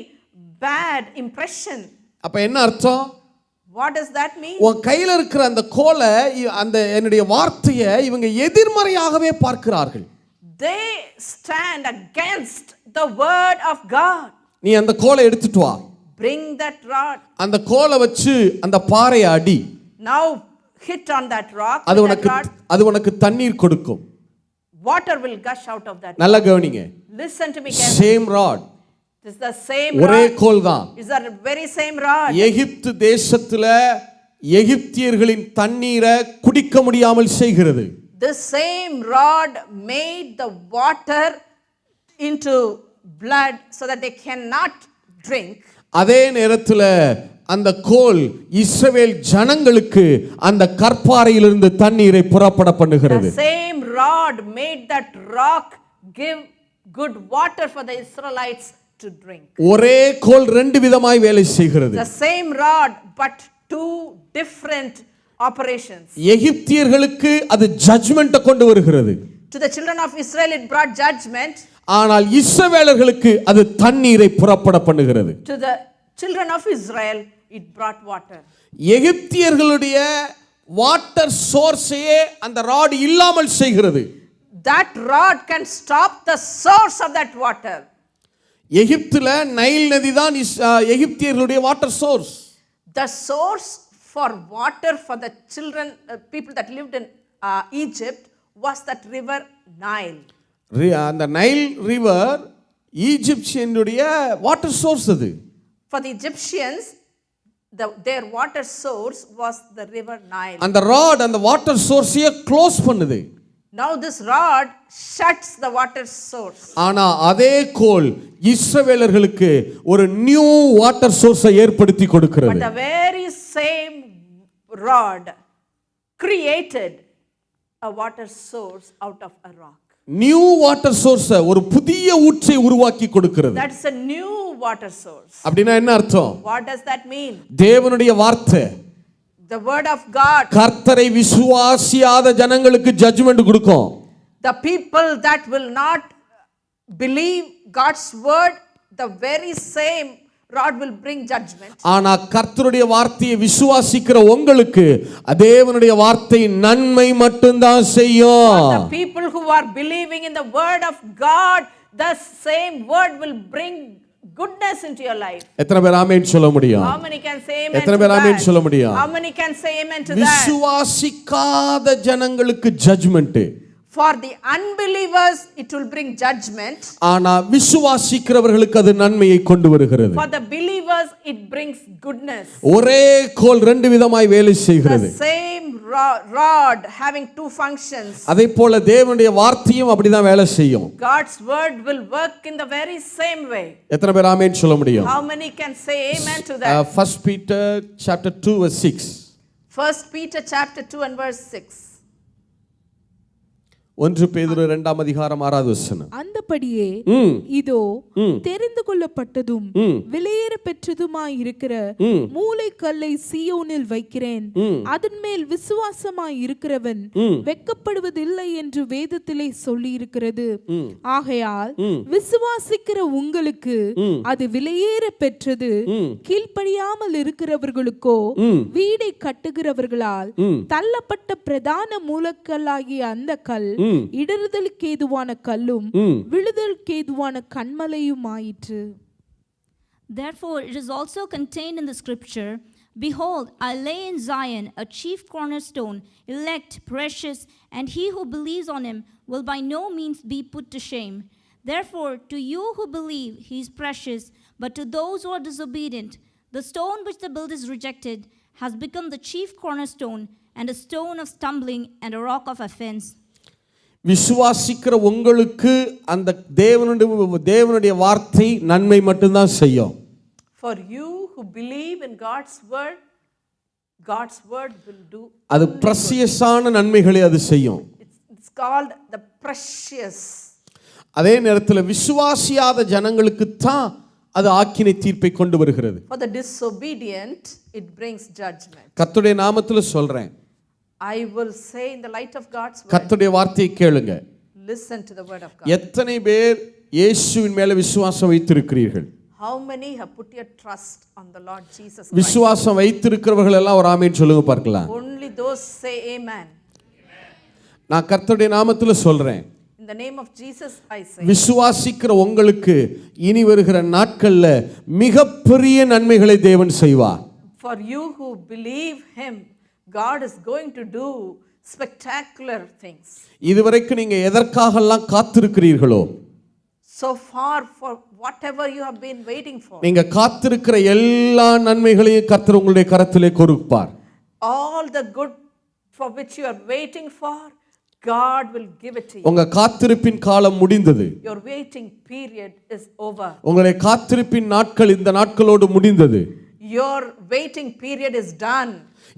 bad impression. அப்ப என்ன அர்த்தம்? What does that mean? உன் கையில இருக்கிற அந்த கோலை அந்த என்னுடைய வார்த்தையை இவங்க எதிர்மறையாகவே பார்க்கிறார்கள். They stand against the word of God. நீ அந்த கோலை எடுத்துட்டு வா. Bring that rod. அந்த கோலை வச்சு அந்த பாறையை அடி. Now hit on that rock. அது உனக்கு தண்ணீர் கொடுக்கும். Water will gush out of that. நல்லா கவனிங்க. Listen to me carefully. Same rod. It is the same ஒரே rod. கோல் தான். It's the very same rod. எகிப்து தேசத்துல எகிப்தியர்களின் தண்ணீரை குடிக்க முடியாமல் செய்கிறது. The same rod made the water into blood so that they cannot drink. அதே நேரத்துல அந்த கோல் இஸ்ரவேல் ஜனங்களுக்கு அந்த கற்பாறையிலிருந்து தண்ணீரை புறப்பட பண்ணுகிறது. The same rod made that rock give good water for the Israelites to drink. ஒரே கோல் ரெண்டு விதமாய் வேலை செய்கிறது. The same rod but two different operations. எகிப்தியர்களுக்கு அது ஜட்ஜ்மென்ட் கொண்டு வருகிறது. To the children of Israel it brought judgment. ஆனால் இஸ்ரவேலர்களுக்கு அது தண்ணீரை புறப்பட பண்ணுகிறது. To the children of Israel it brought water. எகிப்தியர்களுடைய வாட்டர் சோர்ஸையே அந்த ராட் இல்லாமல் செய்கிறது. That rod can stop the source of that water. எகிப்துல நைல் நதி தான் எகிப்தியர்களுடைய water source. The source for water for the children people that lived in Egypt was that river Nile. அந்த நைல் ரிவர் ஈஜிப்சியனுடைய வாட்டர் சோர்ஸ் அது. For the Egyptians their water source was the river Nile. அந்த rod அந்த water சோர்ஸையே close பண்ணுது. Now this rod shuts the water source. ஆனா அதே கோல் இஸ்ரவேலர்களுக்கு ஒரு new water சோர்ஸை ஏற்படுத்தி கொடுக்கிறது. But the very same rod created a water source out of a rock. New water source, ஒரு புதிய ஊற்றை உருவாக்கி கொடுக்கிறது. That's a new water source. அப்படினா என்ன அர்த்தம்? What does that mean? தேவனுடைய வார்த்தை, the word of God, கர்த்தரை விசுவாசியாத ஜனங்களுக்கு ஜட்ஜ்மென்ட் கொடுக்கும். The people that will not believe God's word, the very same rod will bring judgment. ஆனா கர்த்தருடைய வார்த்தையை விசுவாசிக்கிற உங்களுக்கு தேவனுடைய வார்த்தை நன்மை மட்டும் தான் செய்யும். The people who are believing in the word of God, the same word will bring goodness into your life. எத்தனை பேர் ஆமென் சொல்ல முடியும்? How many can say amen? எத்தனை பேர் ஆமென் சொல்ல முடியும்? How many can say amen to that? விசுவாசிக்காத ஜனங்களுக்கு judgement. For the unbelievers, it will bring judgment. ஆனா விசுவாசிக்கிறவர்களுக்கு அது நன்மையை கொண்டு வருகிறது. For the believers, it brings goodness. ஒரே கோல் ரெண்டு விதமாய் வேலை செய்கிறது. The same rod having two functions. அதேபோல தேவனுடைய வார்த்தையும் அப்படிதான் வேலை செய்யும். God's word will work in the very same way. எத்தனை பேர் ஆமென் சொல்ல முடியும்? How many can say amen to that? 1 Peter chapter 2 verse 6. 1 Peter chapter 2 and verse 6. 1 பேதுரு 2ஆம் அதிகாரம் 6வது வசனம். அந்தபடியே இதோ தெரிந்து கொள்ளப்பட்டதும் விலையேற பெற்றதுமாய் இருக்கிற மூலைக்கல்லை சீயோனில் வைக்கிறேன், அதன் மேல் விசுவாசமாய் இருக்கிறவன் வெட்கப்படுவதில்லை என்று வேதத்திலே சொல்லி இருக்கிறது. ஆகையால் விசுவாசிக்கிற உங்களுக்கு அது விலையேற பெற்றது. கீழ்ப்படியாமல் இருக்கிறவர்களுக்கோ வீடை கட்டுகிறவர்களால் தள்ளப்பட்ட பிரதான மூலக்கல்லாகிய அந்த கல் இடறுதலுக்கு ஏதுவான கல்லும் விழுதலுக்கு ஏதுவான கண்மலையும் ஆயிற்று. Therefore it is also contained in the scripture, behold, I lay in Zion a chief cornerstone, elect, precious, and he who believes on him will by no means be put to shame. Therefore to you who believe he is precious, but to those who are disobedient, the stone which the builders rejected has become the chief cornerstone, and a stone of stumbling and a rock of offense. விசுவாசிக்கிற உங்களுக்கு அந்த தேவனுடைய வார்த்தை நன்மை மட்டும்தான் செய்யும். For you who believe in God's word will do. அது பிரசியஸான நன்மைகளை அது செய்யும். It's called the precious. அதே நேரத்தில் விசுவாசியாத ஜனங்களுக்கு தான் அது ஆக்கினை தீர்ப்பை கொண்டு வருகிறது. For the disobedient it brings judgment. கர்த்தருடைய நாமத்தில் சொல்றேன், I will say in the light of God's word. கர்த்தருடைய வார்த்தையை கேளுங்க. Listen to the word of God. எத்தனை பேர் இயேசுவின் மேல விசுவாசம் வைத்திருக்கிறீர்கள்? How many have put your trust on the Lord Jesus Christ? விசுவாசம் வைத்திருக்கிறவர்கள் எல்லாம் ஒரு ஆமென் சொல்லுங்க பார்க்கலாம். Only those say amen. நான் கர்த்தருடைய நாமத்தில் சொல்றேன், In the name of Jesus I say. விசுவாசிக்கிற உங்களுக்கு இனி வருகிற நாட்கள்ல மிகப்பெரிய நன்மைகளை தேவன் செய்வார். For you who believe him, God is going to do spectacular things. இதுவரைக்கும் நீங்க எதற்காகலாம் காத்திருக்கிறீர்களோ, So far for whatever you have been waiting for. நீங்க காத்திருக்கிற எல்லா நன்மைகளையும் கர்த்தர் உங்களுடைய கரத்திலே கொடுப்பார். All the good for which you are waiting for, God will give it to you. உங்க காத்திருப்பின் காலம் முடிந்தது. Your waiting period is over. உங்களுடைய காத்திருப்பின் நாட்கள் இந்த நாட்களோடு முடிந்தது. Your waiting period is done.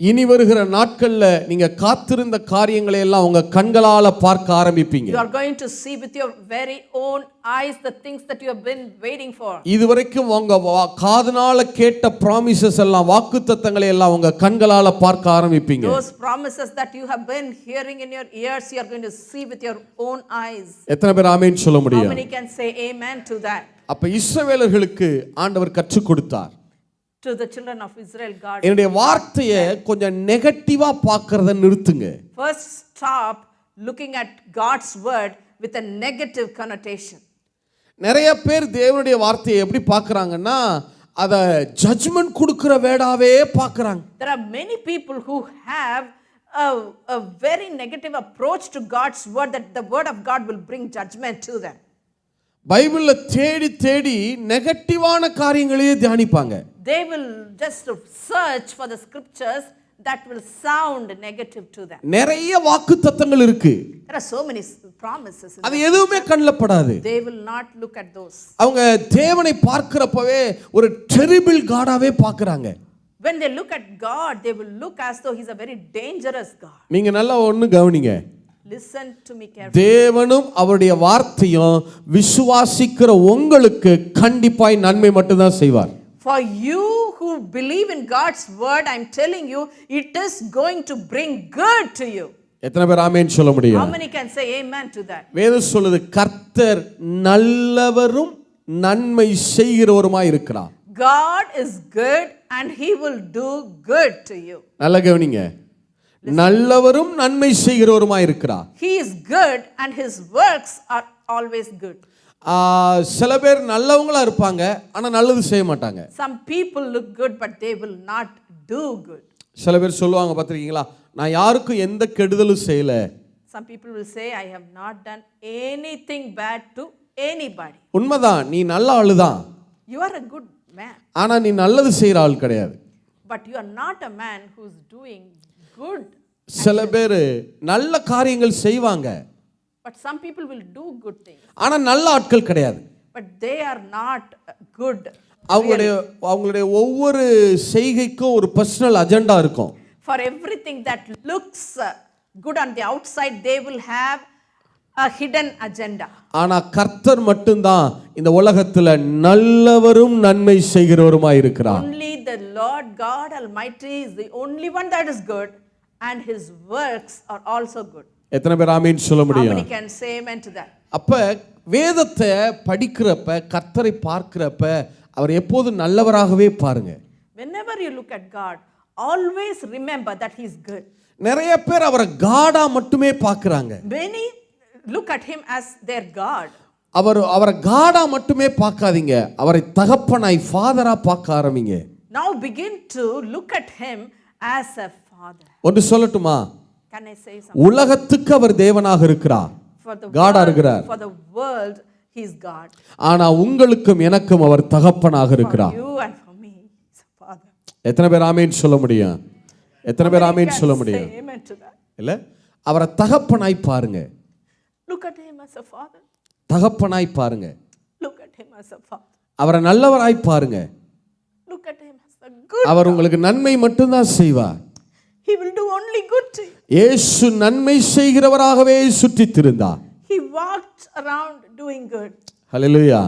இனி வருகிற நாட்கள்ல நீங்க காத்திருந்த காரியங்களை எல்லாம் உங்க கண்களால பார்க்க ஆரம்பிப்பீங்க. You are going to see with your very own eyes the things that you have been waiting for. இதுவரைக்கும் உங்க காதுனால கேட்ட promises எல்லாம், வாக்குத்தத்தங்களை எல்லாம் உங்க கண்களால பார்க்க ஆரம்பிப்பீங்க. Those promises that you have been hearing in your ears, you are going to see with your own eyes. எத்தனை பேர் ஆமென் சொல்ல How முடியும்? many can say amen to that? அப்ப இஸ்ரவேலர்களுக்கு ஆண்டவர் கற்றுக் கொடுத்தார். To the children of Israel, God. என்னுடைய வார்த்தையை கொஞ்சம் நெகட்டிவா பார்க்கறத நிறுத்துங்க. First stop looking at God's word with a negative connotation. நிறைய பேர் தேவனுடைய வார்த்தையை எப்படி பார்க்கறாங்கன்னா அத ஜட்ஜ்மென்ட் கொடுக்கிற வேடாவே பார்க்கறாங்க. There are many people who have a very negative approach to God's word, that the word of God will bring judgment to them. பைபிள்ல தேடி தேடி நெகட்டிவான காரியங்களையே தியானிப்பாங்க. They will just search for the scriptures that will sound negative to them. நிறைய வாக்குத்தத்தங்கள் இருக்கு. There are so many promises. அது எதுவுமே கண்ணில் படாது. They will not look at those. அவங்க தேவனை பார்க்கிறப்பவே ஒரு டெரிபிள் காடாவே பார்க்கறாங்க. When they look at God, they will look as though he's a very dangerous God. நீங்க நல்லா ஒன்னு கவனிங்க. Listen to me carefully. தேவனும் அவருடைய வார்த்தையும் விசுவாசிக்கிற உங்களுக்கு கண்டிப்பாய் நன்மை மட்டும் தான் செய்வார். For you who believe in God's word, I'm telling you, it is going to bring good to you. எத்தனை பேர் ஆமென் சொல்ல முடியும்? How many can say amen to that? வேதம் சொல்லுது, கர்த்தர் நல்லவரும் நன்மை செய்கிறவருமாய் இருக்கிறார். God is good and he will do good to you. நல்ல கவனிங்க. நல்லவரும் நன்மை செய்கிறவருமாய் இருக்கிறார். He is good and his works are always good. சில பேர் நல்லவங்களா இருப்பாங்க, ஆனா நல்லது செய்ய மாட்டாங்க. Some people look good but they will not do good. சில பேர் சொல்லுவாங்க, பார்த்திருக்கீங்களா, நான் யாருக்கும் எந்த கெடுதலும் செய்யல. Some people will say, I have not done anything bad to anybody. உண்மைதான், நீ நல்ல ஆளுதான், You are a good man, ஆனா நீ நல்லது செய்யற ஆள் கிடையாது. but you are not a man who's doing good. சில பேர் நல்ல காரியங்கள் செய்வாங்க, But some people will do good things, ஆனா நல்ல ஆட்கள் கிடையாது. but they are not good. அவங்களுடைய ஒவ்வொரு செய்கைக்கும் ஒரு பர்சனல் அஜெண்டா இருக்கும். For everything that looks good on the outside, they will have a hidden agenda. ஆனா கர்த்தர் மட்டும்தான் இந்த உலகத்துல நல்லவரும் நன்மை செய்கிறவருமாய் இருக்கிறார். Only the Lord God Almighty is the only one that is good, and his works are also good. எத்தனை பேர் ஆமீன் சொல்ல How முடியும்? many can say amen to that? அப்ப வேதத்தை படிக்கிறப்ப, கர்த்தரை பார்க்கிறப்ப அவர் எப்போதும் நல்லவராகவே பாருங்க. Whenever you look at God, always remember that he is good. நிறைய பேர் அவரை காடா மட்டுமே பார்க்கறாங்க. Many look at him as their God. அவரை காடா மட்டுமே பார்க்காதீங்க, அவரை தகப்பனாய் ஃபாதரா பார்க்க ஆரம்பிங்க. Now begin to look at him as a father. ஒன்று சொல்லட்டுமா? Can I say something? உலகத்துக்கு அவர் தேவனாக இருக்கிறார், For the காடா world, இருக்கிறார். for the world, he is God. ஆனா உங்களுக்கும் எனக்கும் அவர் தகப்பனாக For இருக்கிறார். you and for me, he is a father. எத்தனை பேர் ஆமீன் சொல்ல முடியும்? எத்தனை பேர் How many ஆமீன் can சொல்ல say முடியும்? amen to that? இல்ல, அவரை தகப்பனாய் பாருங்க, Look at him as a father. தகப்பனாய் பாருங்க. Look at him as a father. அவரை நல்லவராய் பாருங்க. Look at him as a good our God. உங்களுக்கு நன்மை மட்டும்தான் செய்வார். He will do only good to you. இயேசு நன்மை செய்கிறவராகவே சுற்றித் திரிந்தார். He walked around doing good. Hallelujah.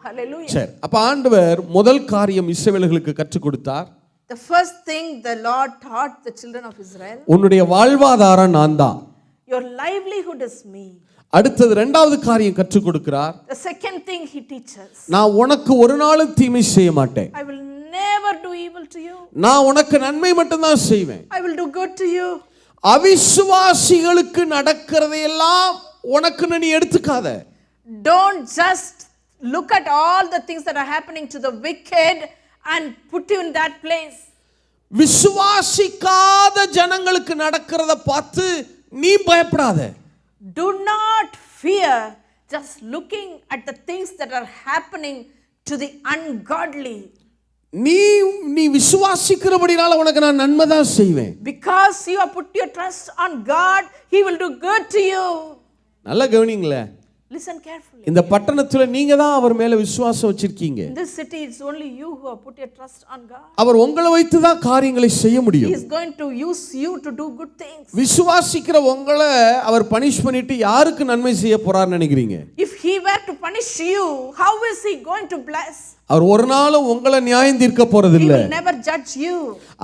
Hallelujah. சரி, அப்ப ஆண்டவர் முதல் காரியம் இஸ்ரவேலர்களுக்கு கற்றுக் கொடுத்தார். The first thing the Lord taught the children of Israel, உன்னுடைய வாழ்வாதாரம் நான் தான். your livelihood is me. அடுத்தது இரண்டாவது காரியம் கற்றுக் கொடுக்கிறார். The second thing he teaches, நான் உனக்கு ஒரு நாளும் தீமை செய்ய மாட்டேன், I will never do evil to you. நான் உனக்கு நன்மை மட்டும்தான் செய்வேன். I will do good to you. அவிசுவாசிகளுக்கு நடக்கிறதையெல்லாம் உனக்கு நீ எடுத்துக்காத. Don't just look at all the things that are happening to the wicked and put you in that place. விசுவாசிக்காத ஜனங்களுக்கு நடக்கிறத பார்த்து நீ பயப்படாத. Do not fear just looking at the things that are happening to the ungodly. நீ விசுவாசிக்கிறபடினால உனக்கு நான் நன்மை தான் செய்வேன். Because you have put your trust on God, he will do good to you. நல்லா கவனிங்களே, Listen carefully. இந்த பட்டணத்துல நீங்க தான் அவர் மேல விசுவாசம் வச்சிருக்கீங்க. In this city, it's only you who have put your trust on God. அவர் உங்களை வைத்து தான் காரியங்களை செய்ய முடியும். He is going to use you to do good things. விசுவாசிக்கிற உங்களை அவர் பனிஷ் பண்ணிட்டு யாருக்கு நன்மை செய்ய போறார்னு நினைக்கிறீங்க? If he were to punish you, how is he going to bless? அவர் ஒரு நாளும் உங்களை நியாயம் தீர்க்க He போறதில்லை. will never judge you.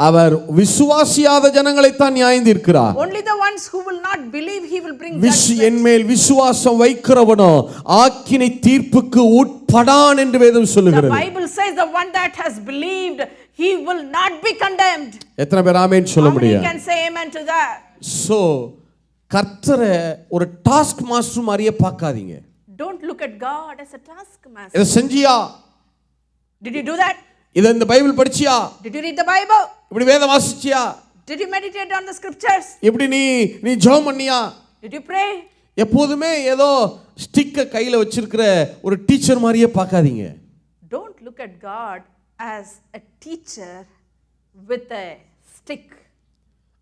அவர் விசுவாசியாத ஜனங்களை தான் நியாயம் தீர்க்கிறார். Only the ones who will not believe, he will bring judgment. என் மேல் விசுவாசம் வைக்கிறவனோ ஆக்கினை தீர்ப்புக்கு உட்படான் என்று வேதம் The சொல்லுகிறது. Bible says the one that has believed, he will not be condemned. எத்தனை பேர் ஆமென் சொல்ல How many முடியும்? can say amen to that? So கர்த்தரை ஒரு டாஸ்க் மாஸ்டர் மாதிரியே பார்க்காதீங்க. Don't look at God as a taskmaster. இதை செஞ்சியா? Did you do that? இதை இந்த Bible படிச்சியா? Did you read the Bible? இப்படி வேதம் வாசிச்சியா? Did you meditate on the scriptures? இப்படி நீ ஜெபம் பண்ணியா? Did you pray? எப்போதுமே ஏதோ ஸ்டிக்க கையில வச்சிருக்கிற ஒரு டீச்சர் மாதிரியே பார்க்காதீங்க. Don't look at God as a teacher with a stick.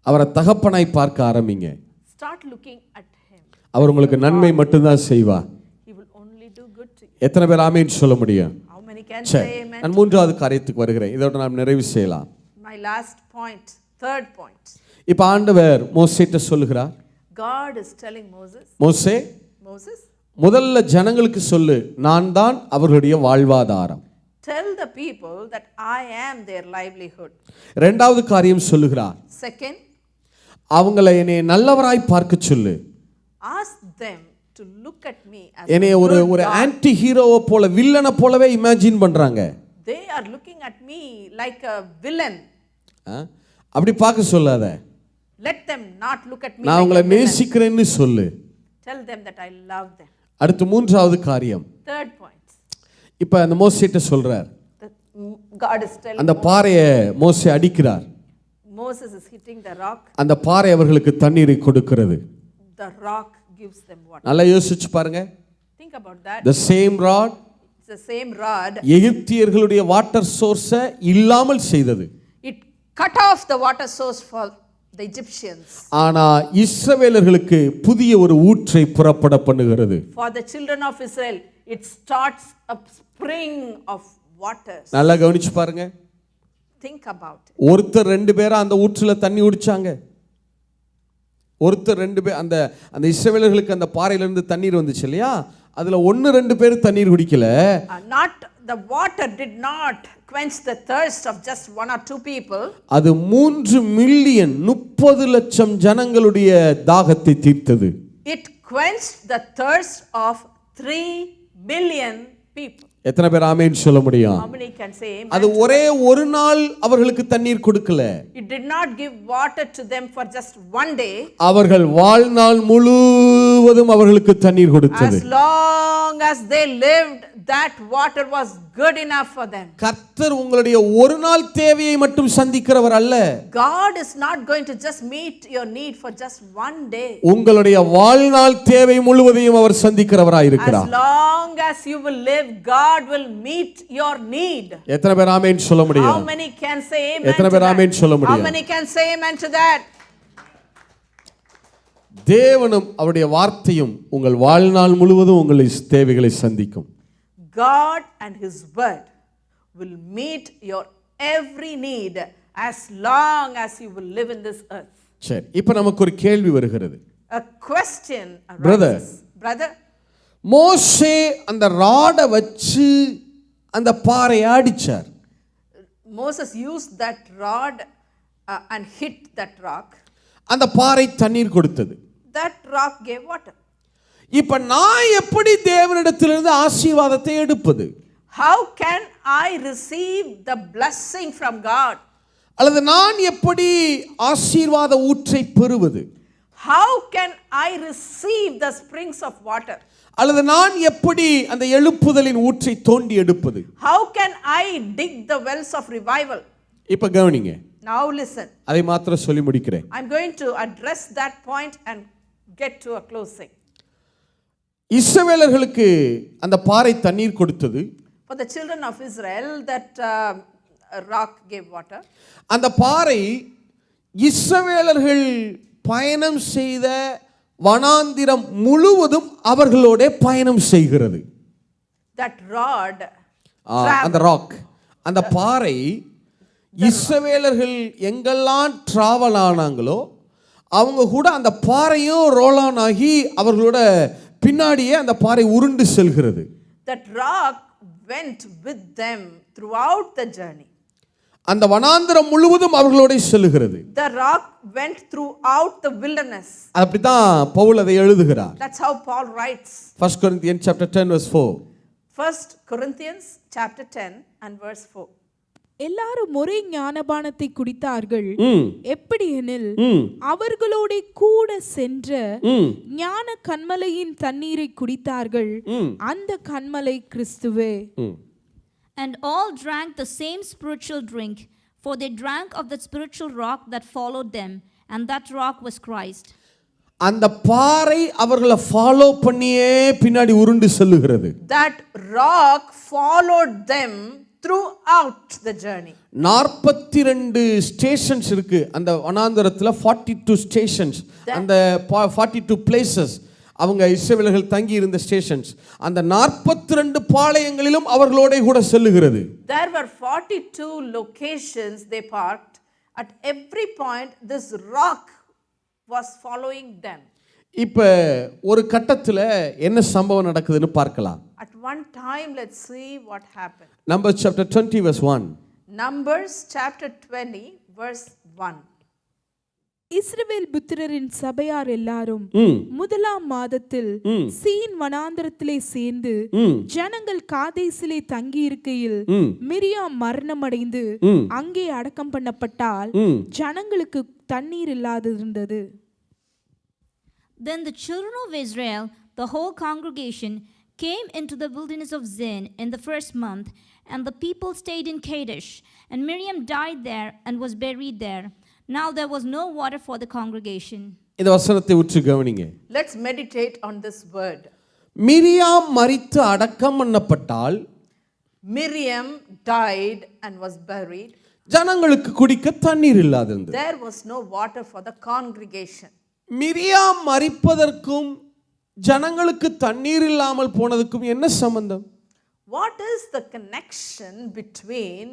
அவரை தகப்பனாய் பார்க்க ஆரம்பிங்க. Start looking at him. அவர் உங்களுக்கு நன்மை மட்டும்தான் செய்வார். He will only do good to you. எத்தனை பேர் ஆமென் சொல்ல முடியும்? How many can சரி, say amen? நான் மூன்றாவது காரியத்துக்கு வருகிறேன். இதோட நாம் நிறைவு செய்யலாம். My last point, third point. இப்ப ஆண்டவர் மோசேட்ட சொல்லுகிறார், God is telling Moses, மோசே Moses, முதல்ல ஜனங்களுக்கு சொல்லு, நான் தான் அவர்களுடைய வாழ்வாதாரம். tell the people that I am their livelihood. இரண்டாவது காரியம் சொல்லுகிறார், Second, அவங்களை என்னை நல்லவராய் பார்க்க சொல்லு. ask them to look at me as என்னை a ஒரு good ஒரு God. ஆன்டி ஹீரோவை போல, வில்லனை போலவே இமேஜின் பண்றாங்க. They are looking at me like a villain. அப்படி பார்க்க சொல்லாத. Let them not look at me நான் like உங்களை a villain. நேசிக்கிறேன்னு சொல்லு. Tell them that I love them. அடுத்து மூன்றாவது காரியம், Third point. இப்ப அந்த மோசேட்ட சொல்றார், God is telling அந்த பாறையை மோசே அடிக்கிறார். Moses is hitting the rock. அந்த பாறை அவர்களுக்கு தண்ணீரை கொடுக்கிறது. the rock gives them water. நல்லா யோசிச்சு பாருங்க. Think about that. The same rod It's the same rod. எகிப்தியர்களுடைய வாட்டர் சோர்ஸை இல்லாமல் செய்தது. It cut off the water source for the Egyptians. ஆனா இஸ்ரவேலர்களுக்கு புதிய ஒரு ஊற்றை புறப்பட பண்ணுகிறது. For the children of Israel, it starts a spring of waters. நல்லா கவனிச்சு பாருங்க. Think about it. ஒருத்தர் ரெண்டு பேரா அந்த ஊற்றுல தண்ணி குடிச்சாங்க. ஒருத்தர் ரெண்டு பேர் அந்த அந்த இஸ்ரவேலர்களுக்கு அந்த பாறையில இருந்து தண்ணீர் வந்துச்சு இல்லையா, அதுல ஒன்னு ரெண்டு பேர் தண்ணீர் குடிக்கல. Not the water did not quench the thirst of just one or two people. அது 3 மில்லியன் 30 லட்சம் ஜனங்களுடைய தாகத்தை தீர்த்தது. It quenched the thirst of 3 billion people. எத்தனை பேர் ஆமென் சொல்ல முடியும்? How many can say amen? அது ஒரே ஒரு நாள் அவர்களுக்கு தண்ணீர் கொடுக்கல. It did not give water to them for just one day. அவர்கள் வாழ்நாள் முழுவதும் அவர்களுக்கு தண்ணீர் கொடுத்தது. As long as they lived, that water was good enough for them. கர்த்தர் உங்களுடைய ஒரு நாள் தேவையை மட்டும் சந்திக்கிறவர் அல்ல. God is not going to just meet your need for just one day. உங்களுடைய வாழ்நாள் தேவை முழுவதையும் அவர் சந்திக்கிறவராய் As இருக்கிறார். long as you will live, God will meet your need. எத்தனை பேர் ஆமென் சொல்ல How முடியும்? many can say amen? எத்தனை to பேர் that? ஆமென் சொல்ல How முடியும்? many can say amen to that? தேவனும் அவருடைய வார்த்தையும் உங்கள் வாழ்நாள் முழுவதும் உங்கள் தேவைகளை சந்திக்கும். God and His word will meet your every need as long as you will live in this earth. சரி, இப்போ நமக்கு ஒரு கேள்வி வருகிறது. A question arises. Brother. Brother, மோசே அந்த ராடை வச்சு அந்த பாறையை அடிச்சார். Moses used that rod and hit that rock. அந்த பாறை தண்ணீர் கொடுத்தது. That rock gave water. இப்ப நான் எப்படி தேவனிடத்திலிருந்து ஆசீர்வாதத்தை எடுப்பது? How can I receive the blessing from God? அல்லது நான் எப்படி ஆசீர்வாத ஊற்றை பெறுவது? How can I receive the springs of water? அல்லது நான் எப்படி அந்த எழுப்புதலின் ஊற்றை தோண்டி எடுப்பது? How can I dig the wells of revival? இப்ப கவனிங்க. Now listen. அதை மாத்திரம் சொல்லி முடிக்கிறேன். I'm going to address that point and get to a closing. இஸ்ரவேலர்களுக்கு அந்த பாறை தண்ணீர் கொடுத்தது. For the children of Israel, that rock gave water. அந்த பாறை இஸ்ரவேலர்கள் பயணம் செய்த வனாந்திரம் முழுவதும் அவர்களோட பயணம் செய்கிறது. That rod, அந்த ராக், அந்த பாறை இஸ்ரவேலர்கள் எங்கெல்லாம் டிராவல் ஆனாங்களோ அவங்க கூட அந்த பாறையும் ரோல் ஆன் ஆகி அவர்களோட பின்னாடியே அந்த பாறை உருண்டு செல்கிறது. that rock went with them throughout the journey. அந்த வனாந்திரம் முழுவதும் அவர்களோட செல்கிறது. The rock went throughout the wilderness. அப்படிதான் பவுல் அதை எழுதுகிறார். That's how Paul writes. 1 Corinthians chapter 10 verse 4. 1 Corinthians chapter 10 and verse 4. எல்லாரும் ஒரே ஞானபானத்தை குடித்தார்கள். எப்படி எனில் அவர்களோட கூட சென்ற ஞான கன்மலையின் தண்ணீரை குடித்தார்கள். அந்த கன்மலை கிறிஸ்துவே. And all drank the same spiritual drink, for they drank of the spiritual rock that followed them, and that rock was Christ. அந்த பாறை அவர்களை ஃபாலோ பண்ணியே பின்னாடி உருண்டு செல்லுகிறது. That rock followed them throughout the journey. 42 stations இருக்கு அந்த வனாந்தரத்துல. 42 stations, அந்த 42 places அவங்க இஸ்ரவேலர்கள் தங்கி இருந்த ஸ்டேஷன்ஸ். அந்த 42 பாளையங்களிலும் அவர்களோட கூட செல்லுகிறது. There were 42 locations they parked. At every point this rock was following them. இப்ப ஒரு கட்டத்துல என்ன சம்பவம் நடக்குதுன்னு பார்க்கலாம். At one time, let's see what happened. Numbers chapter 20 verse 1. Numbers chapter 20 verse 1. இஸ்ரவேல் புத்திரரின் சபையார் எல்லாரும் முதலாம் மாதத்தில் சீன் வனாந்தரத்திலே சேர்ந்து ஜனங்கள் காதேசிலே தங்கி இருக்கையில் மிரியாம் மரணமடைந்து அங்கே அடக்கம் பண்ணப்பட்டால் ஜனங்களுக்கு தண்ணீர் இல்லாதிருந்தது. Then the children of Israel, the whole congregation, came into the wilderness of Zin in the first month, and the people stayed in Kadesh, and Miriam died there and was buried there. Now there was no water for the congregation. இந்த வசனத்தை உற்று கவனிங்க. Let's meditate on this word. Miriam மரித்து அடக்கம் பண்ணப்பட்டால், Miriam died and was buried. ஜனங்களுக்கு குடிக்க தண்ணீர் இல்லாதிருந்தது. There was no water for the congregation. Miriam மரிப்பதற்கும் ஜனங்களுக்கு தண்ணீர் இல்லாமல் போனதுக்கும் என்ன சம்பந்தம்? What is the connection between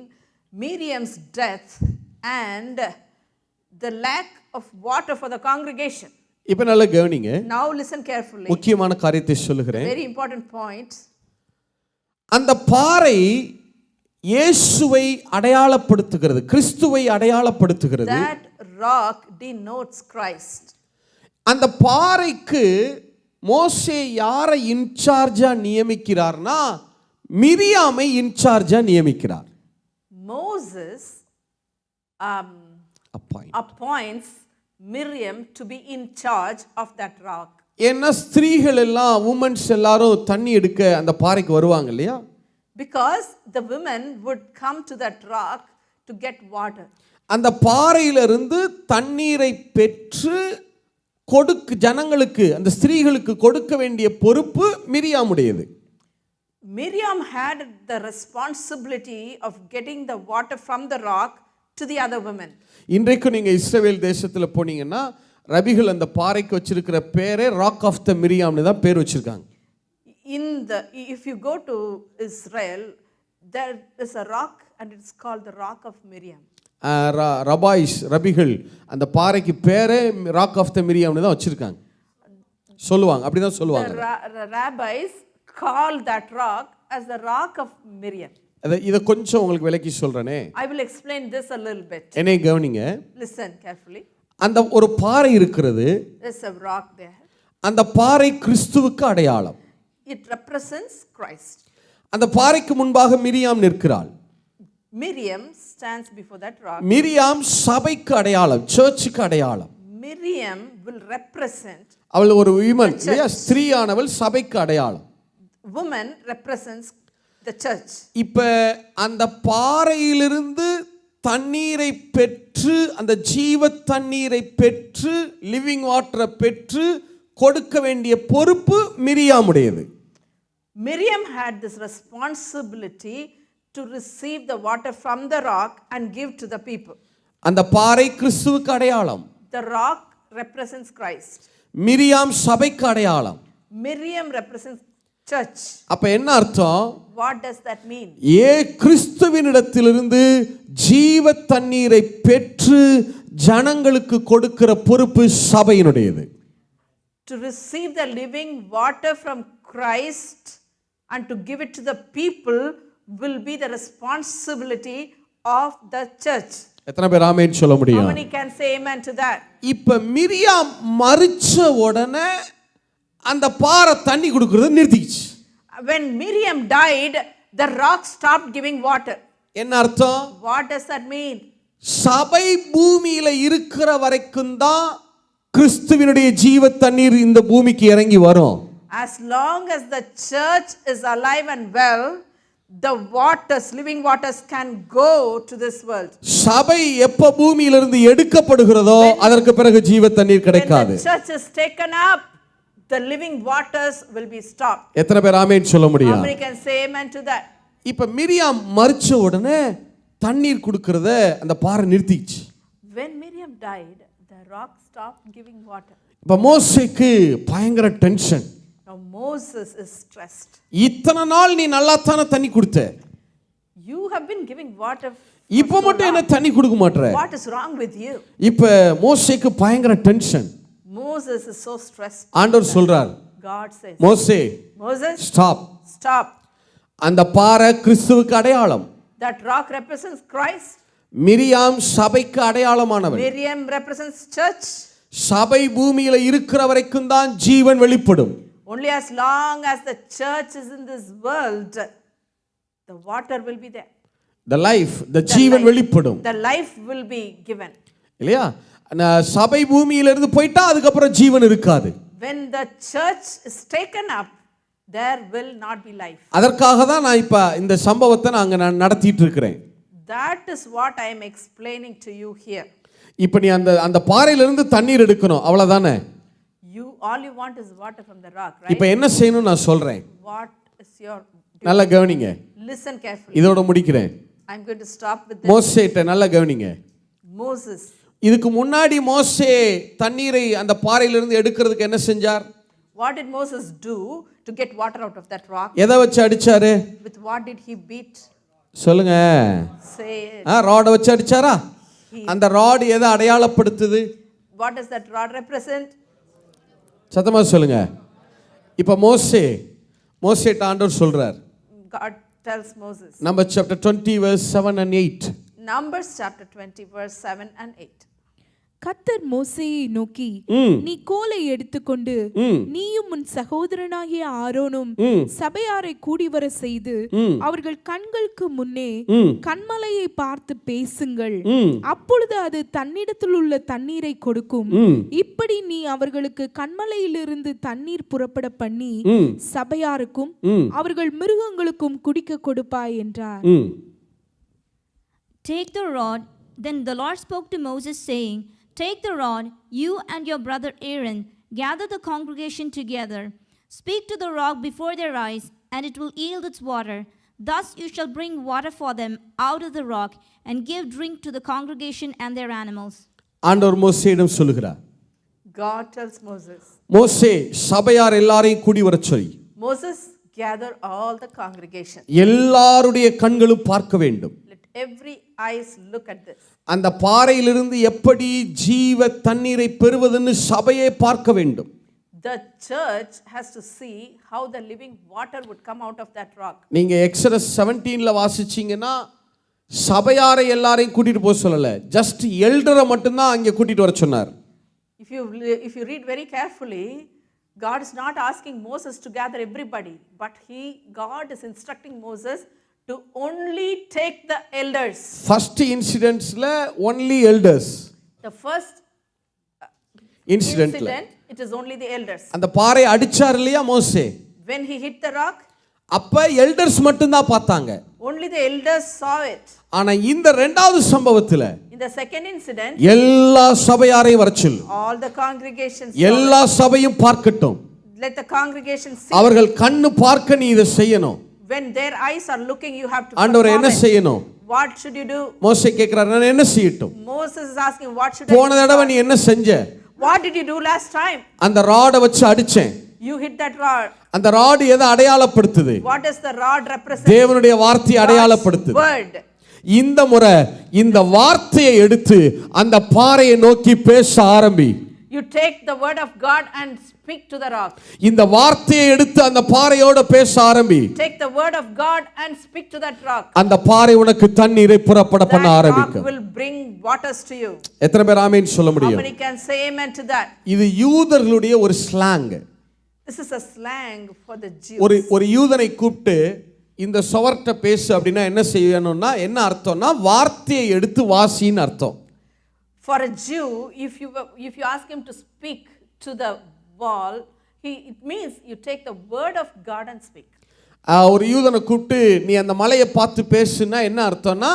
Miriam's death and the lack of water for the congregation? இப்ப நல்லா கவனிங்க. Now listen carefully. முக்கியமான காரியத்தை சொல்லுகிறேன். Very important point. அந்த பாறை இயேசுவை அடையாளப்படுத்துகிறது, கிறிஸ்துவை அடையாளப்படுத்துகிறது. That rock denotes Christ. அந்த பாறைக்கு மோசே யாரை இன்சார்ஜா நியமிக்கிறார்னா மிரியாமை இன்சார்ஜா நியமிக்கிறார். Moses appoints Miriam to be in charge of that rock. ஏன்னா ஸ்திரீகள் எல்லாம், உமன்ஸ் எல்லாரும் தண்ணி எடுக்க அந்த பாறைக்கு வருவாங்க இல்லையா? Because the women would come to that rock to get water. அந்த பாறையிலிருந்து தண்ணீரை பெற்று ஜனங்களுக்கு, அந்த ஸ்திரீகளுக்கு கொடுக்க வேண்டிய பொறுப்பு மிரியாமுடையது. Miriam had the responsibility of getting the water from the rock to the other women. இன்றைக்கு நீங்க இஸ்ரவேல் தேசத்துல போனீங்கன்னா ரபிகள் அந்த பாறைக்கு வச்சிருக்கிற பேரே ராக் ஆஃப் த மிரியாம்னு தான் பேர் வச்சிருக்காங்க. If you go to Israel, there is a rock and it's called the rock of Miriam. ரபிகள் அந்த பாறைக்கு பேரே ராக் ஆஃப் த மிரியாம்னு தான் வச்சிருக்காங்க, சொல்லுவாங்க, அப்படிதான் சொல்லுவாங்க. The rabbis call that rock as the rock of Miriam. இத கொஞ்சம் உங்களுக்கு விளக்கி சொல்றேனே. I will explain this a little bit. என்னை கவனிங்க. Listen carefully. அந்த ஒரு பாறை இருக்கிறது. There's a rock there. அந்த பாறை கிறிஸ்துவுக்கு அடையாளம். It represents Christ. அந்த பாறைக்கு முன்பாக மிரியாம் நிற்கிறாள். Miriam stands before that rock. Miriam சபைக்கு அடையாளம், சர்ச்சுக்கு அடையாளம். Miriam will represent, அவள் ஒரு விமன், ஸ்திரீயானவள் சபைக்கு அடையாளம். Woman represents the church. இப்ப அந்த பாறையிலிருந்து தண்ணீரை பெற்று, அந்த ஜீவ தண்ணீரை பெற்று, லிவிங் வாட்டரை பெற்று கொடுக்க வேண்டிய பொறுப்பு மிரியாமுடையது. Miriam had this responsibility to receive the water from the rock and give to the people. அந்த பாறை கிறிஸ்துவுக்கு அடையாளம். The rock represents Christ. Miriam சபைக்கு அடையாளம். Miriam represents church. அப்ப என்ன அர்த்தம்? What does that mean? கிறிஸ்துவினிடத்திலிருந்து ஜீவ தண்ணீரை பெற்று ஜனங்களுக்கு கொடுக்கிற பொறுப்பு சபையினுடையது. To receive the living water from Christ and to give it to the people will be the responsibility of the church. எத்தனை பேர் ஆமென் சொல்ல முடியும்? How many can say amen to that? இப்ப மிரியாம் மரிச்ச உடனே அந்த பாறை தண்ணி கொடுக்கிறது நிறுத்திச்சு. When Miriam died, the rock stopped giving water. என்ன அர்த்தம்? What does that mean? சபை பூமியில இருக்கிற வரைக்கும் தான் கிறிஸ்துவினுடைய ஜீவ தண்ணீர் இந்த பூமிக்கு இறங்கி வரும். As long as the church is alive and well, the waters, living waters can go to this world. சபை எப்ப பூமியிலிருந்து எடுக்கப்படுகிறதோ அதற்கு பிறகு ஜீவ தண்ணீர் கிடைக்காது. When the church is taken up, the living waters will be stopped. எத்தனை பேர் ஆமென் சொல்ல முடியும்? How many can say amen to that? இப்ப மிரியாம் மரிச்ச உடனே தண்ணீர் கொடுக்கிறத அந்த பாறை நிறுத்திச்சு. When Miriam died, the rock stopped giving water. இப்ப மோசேக்கு பயங்கர tension. Now Moses is stressed. இத்தனை நாள் நீ நல்லா தான தண்ணி கொடுத்த, You have been giving water. இப்ப மட்டும் என்ன தண்ணி கொடுக்க மாட்டற? What is wrong with you? இப்ப மோசேக்கு பயங்கர tension. Moses is so stressed. ஆண்டவர் சொல்றார், God says, மோசே, Moses, stop. அந்த பாறை கிறிஸ்துவுக்கு அடையாளம். That rock represents Christ. Miriam சபைக்கு அடையாளமானவள். Miriam represents church. சபை பூமியில இருக்கிற வரைக்கும் தான் ஜீவன் வெளிப்படும். Only as long as the church is in this world, the water will be there. The life, the ஜீவன் வெளிப்படும். The life will be given. இல்லையா? சபை பூமியில இருந்து போய்ட்டா அதுக்கு அப்புறம் ஜீவன் இருக்காது. When the church is taken up, there will not be life. அதற்காக தான் நான் இப்ப இந்த சம்பவத்தை நான் நடத்திட்டு இருக்கிறேன். That is what I am explaining to you here. இப்போ நீ அந்த அந்த பாறையிலிருந்து தண்ணீர் எடுக்கணும், அவ்வளவுதானே? All you want is water from the rock, right? இப்போ என்ன செய்யணும் நான் சொல்றேன். What is your நல்லா கவனிங்க. Listen carefully. இதோட முடிக்கிறேன். I'm going to stop with this. மோசேட்ட நல்லா கவனிங்க. Moses. இதுக்கு முன்னாடி மோசே தண்ணீரை அந்த பாறையிலிருந்து எடுக்கிறதுக்கு என்ன செஞ்சார்? What did Moses do to get water out of that rock? எதை வச்சு அடிச்சாரு? With what did he beat? சொல்லுங்க. Say it. ராட வச்சு அடிச்சாரா? அந்த ராட் எதை அடையாளப்படுத்துது? What does that rod represent? சத்தமா சொல்லுங்க. இப்ப மோசேட்ட ஆண்டவர் சொல்றார். God tells Moses. Numbers chapter 20 verse 7 and 8. Numbers chapter 20 verse 7 and 8. கர்த்தர் மோசேயை நோக்கி, நீ கோலை எடுத்துக்கொண்டு நீயும் உன் சகோதரனாகிய ஆரோனும் சபையாரை கூடிவர செய்து அவர்கள் கண்களுக்கு முன்னே கன்மலையை பார்த்து பேசுங்கள், அப்பொழுது அது தன்னிடத்தில் உள்ள தண்ணீரை கொடுக்கும். இப்படி நீ அவர்களுக்கு கன்மலையிலிருந்து தண்ணீர் புறப்பட பண்ணி சபையாருக்கும் அவர்கள் மிருகங்களுக்கும் குடிக்க கொடுப்பாய் என்றார். Take the rod. Then the Lord spoke to Moses, saying, Take the rod, you and your brother Aaron, gather the congregation together. Speak to the rock before their eyes, and it will yield its water. Thus you shall bring water for them out of the rock, and give drink to the congregation and their animals. ஆண்டவர் மோசேயிடம் சொல்லுகிறார். God tells Moses. மோசே சபையார் எல்லாரையும் கூடி வரச் சொல்லி. Moses, gather all the congregation. எல்லாருடைய கண்களும் பார்க்க வேண்டும். Every eyes look at this. அந்த பாறையிலிருந்து எப்படி ஜீவ தண்ணீரை பெறுவதுன்னு சபையே பார்க்க வேண்டும். The church has to see how the living water would come out of that rock. நீங்க எக்ஸோடஸ் 17ல வாசிச்சீங்கன்னா சபையாரை எல்லாரையும் கூட்டிட்டு போக சொல்லல, ஜஸ்ட் எல்டரை மட்டும் தான் அங்க கூட்டிட்டு வர சொன்னார். If you read very carefully, God is not asking Moses to gather everybody, but God is instructing Moses to only take the elders. First incidents-ல only elders. The first incident it is only the elders. அந்த பாறை அடிச்சார் இல்லையா மோசே? When he hit the rock, அப்ப elders மட்டும் தான் பார்த்தாங்க. only the elders saw it. ஆனா இந்த இரண்டாவது சம்பவத்துல In the second incident, எல்லா சபையாரையும் வர சொல்லு. all the congregations, எல்லா சபையும் பார்க்கட்டும். let the congregation see. அவர்கள் கண்ணு பார்க்க நீ இதை செய்யணும். When their eyes are looking, you have to ஆண்டவரே என்ன செய்யணும்? What should you do? மோசே கேக்குறார், நான் என்ன செய்யட்டும்? Moses is asking, what should I do? போன தடவை நீ என்ன செஞ்ச? What did you do last time? அந்த ராட வச்சு அடிச்சேன். You hit that rod. அந்த ராட் எதை அடையாளப்படுத்துது? What does the rod represent? தேவனுடைய வார்த்தையை அடையாளப்படுத்துது. Word. இந்த முறை இந்த வார்த்தையை எடுத்து அந்த பாறையை நோக்கி பேச ஆரம்பி. You take the word of God and speak to the rock. இந்த வார்த்தையை எடுத்து அந்த பாறையோட பேச ஆரம்பி. Take the word of God and speak to that rock. அந்த பாறை உனக்கு தண்ணீரை புறப்பட பண்ண ஆரம்பிக்கும். That rock will bring waters to you. எத்தனை பேர் ஆமென் சொல்ல முடியும்? How many can say amen to that? இது யூதர்களுடைய ஒரு slang. This is a slang for the Jews. ஒரு யூதனை கூப்பிட்டு இந்த சுவர்ட்ட பேசு அப்படினா என்ன செய்யணும்னா என்ன அர்த்தம்னா வார்த்தையை எடுத்து வாசின்னு அர்த்தம். For a Jew, if you ask him to speak to the wall, it means you take the word of God and speak. ஒரு யூதனை கூப்பிட்டு நீ அந்த மலையை பார்த்து பேசுனா என்ன அர்த்தம்னா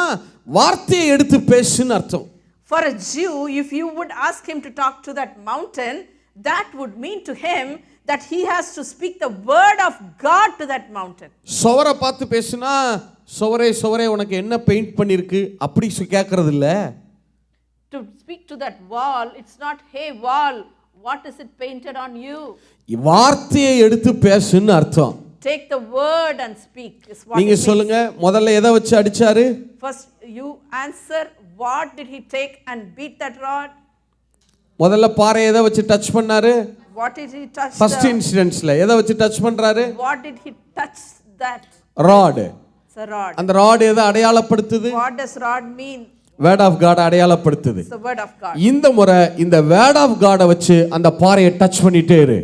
வார்த்தையை எடுத்து பேசுன்னு அர்த்தம். For a Jew, if you would ask him to talk to that mountain, that would mean to him that he has to speak the word of God to that mountain. சுவரை பார்த்து பேசுனா சுவரே உனக்கு என்ன பெயிண்ட் பண்ணிருக்கு அப்படி கேட்கறது இல்ல. To speak to that wall, it's not, hey wall, what is it painted on you? வார்த்தையை எடுத்து பேசுன்னு அர்த்தம். Take the word and speak is what. நீங்க சொல்லுங்க, முதல்ல எதை வச்சு அடிச்சாரு? First you answer, what did he take and beat that rod? முதல்ல பாறை எதை வச்சு டச் பண்ணாரு? What did he touch? First incidents-ல எதை வச்சு டச் பண்றாரு? What did he touch that? Rod. It's a rod. அந்த ராட் எதை அடையாளப்படுத்துது? What does rod mean? Word of God அடையாளப்படுத்துது. It's the word of God. இந்த முறை இந்த word of God வச்சு அந்த பாறையை டச் பண்ணிட்டே இரு.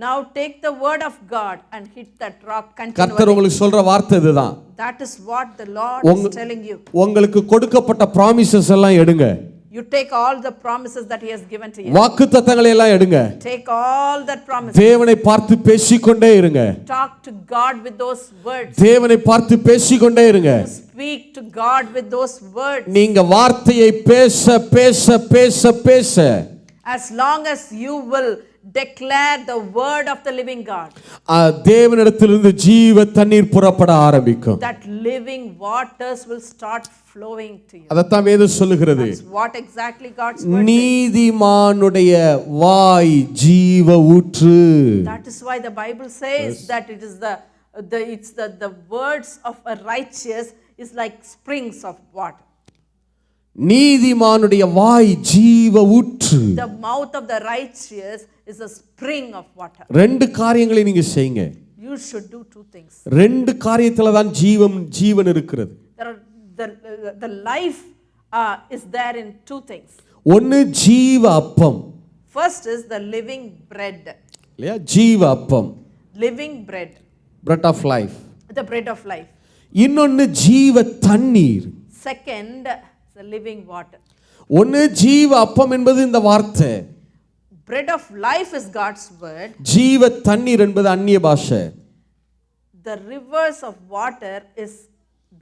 Now take the word of God and hit that rock continually. கர்த்தர் உங்களுக்கு சொல்ற வார்த்தை இதுதான். That is what the Lord is telling you. உங்களுக்கு கொடுக்கப்பட்ட promises எல்லாம் எடுங்க. You take all the promises that he has given to you. வாக்குத்தத்தங்களை எல்லாம் எடுங்க. Take all that promises. தேவனை பார்த்து பேசிக்கொண்டே இருங்க. Talk to God with those words. தேவனை பார்த்து பேசிக்கொண்டே இருங்க. Speak to God with those words. நீங்க வார்த்தையை பேச பேச பேச பேச As long as you will declare the word of the living God, தேவனிடத்திலிருந்து ஜீவ தண்ணீர் புறப்பட ஆரம்பிக்கும். that living waters will start flowing to you. அதத்தான் வேதம் சொல்லுகிறது. That's what exactly God's word says. நீதிமானுடைய வாய் ஜீவ ஊற்று. That is why the Bible says that it is the words of a righteous is like springs of water. நீதிமானுடைய வாய் ஜீவ ஊற்று. The mouth of the righteous is a spring of water. ரெண்டு காரியங்களை நீங்க செய்யுங்க. You should do two things. ரெண்டு காரியத்துல தான் ஜீவன் இருக்கிறது. The life is there in two things. ஒன்னு ஜீவ அப்பம். First is the living bread. இல்லையா? ஜீவ அப்பம். Living bread. Bread of life. The bread of life. இன்னொன்னு ஜீவ தண்ணீர். Second, the living water. ஒன்னு ஜீவ அப்பம் என்பது இந்த வார்த்தை. Bread of life is God's word. ஜீவ தண்ணீர் என்பது அந்நிய பாஷை. The rivers of water is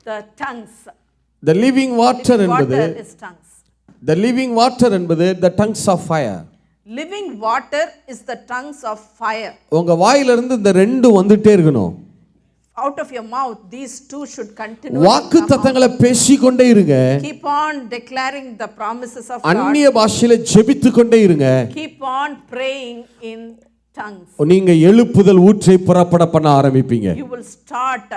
the tongues. The living water என்பது Water is tongues. The living water என்பது the tongues of fire. Living water is the tongues of fire. உங்க வாயிலிருந்து இந்த ரெண்டு வந்துட்டே இருக்கணும். Out of your mouth these two should continue. வாக்குத்தத்தங்களை பேசிக்கொண்டே இருங்க. Keep on declaring the promises of God. அந்நிய பாஷையில ஜெபித்துக்கொண்டே இருங்க. Keep on praying in tongues. நீங்க எழுப்புதல் ஊற்றை புறப்பட பண்ண ஆரம்பிப்பீங்க. You will start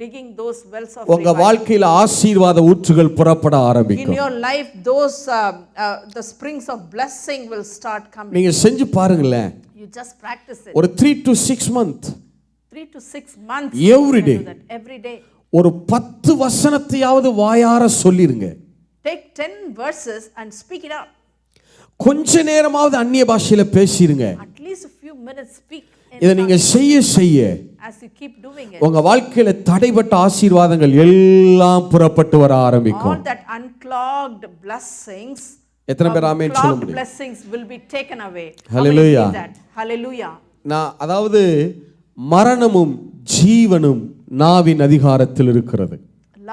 digging those wells of உங்க revival. வாழ்க்கையில ஆசீர்வாத ஊற்றுகள் புறப்பட In ஆரம்பிக்கும். your life those the springs of blessing will start coming. நீங்க செஞ்சு பாருங்களேன். You just practice it. ஒரு 3 to 6 month 3 to 6 months. Every day. Do that. Every day. ஒரு 10 வசனத்தையாவது வாயார சொல்லிருங்க. Take 10 verses and speak it out. கொஞ்ச நேரமாவது அந்நிய பாஷையில பேசிருங்க. At least a few minutes speak in இத நீங்க செய்ய as you keep doing it. உங்க வாழ்க்கையில தடைப்பட்ட ஆசீர்வாதங்கள் எல்லாம் புறப்பட்டு வர ஆரம்பிக்கும். All that unclogged blessings, எத்தனை பேர் ஆமென் சொல்ல unclogged முடியும்? blessings will be taken away. Hallelujah. How many believe that? Hallelujah. நான் அதாவது மரணமும் ஜீவனும் நாவின் அதிகாரத்தில் இருக்கிறது.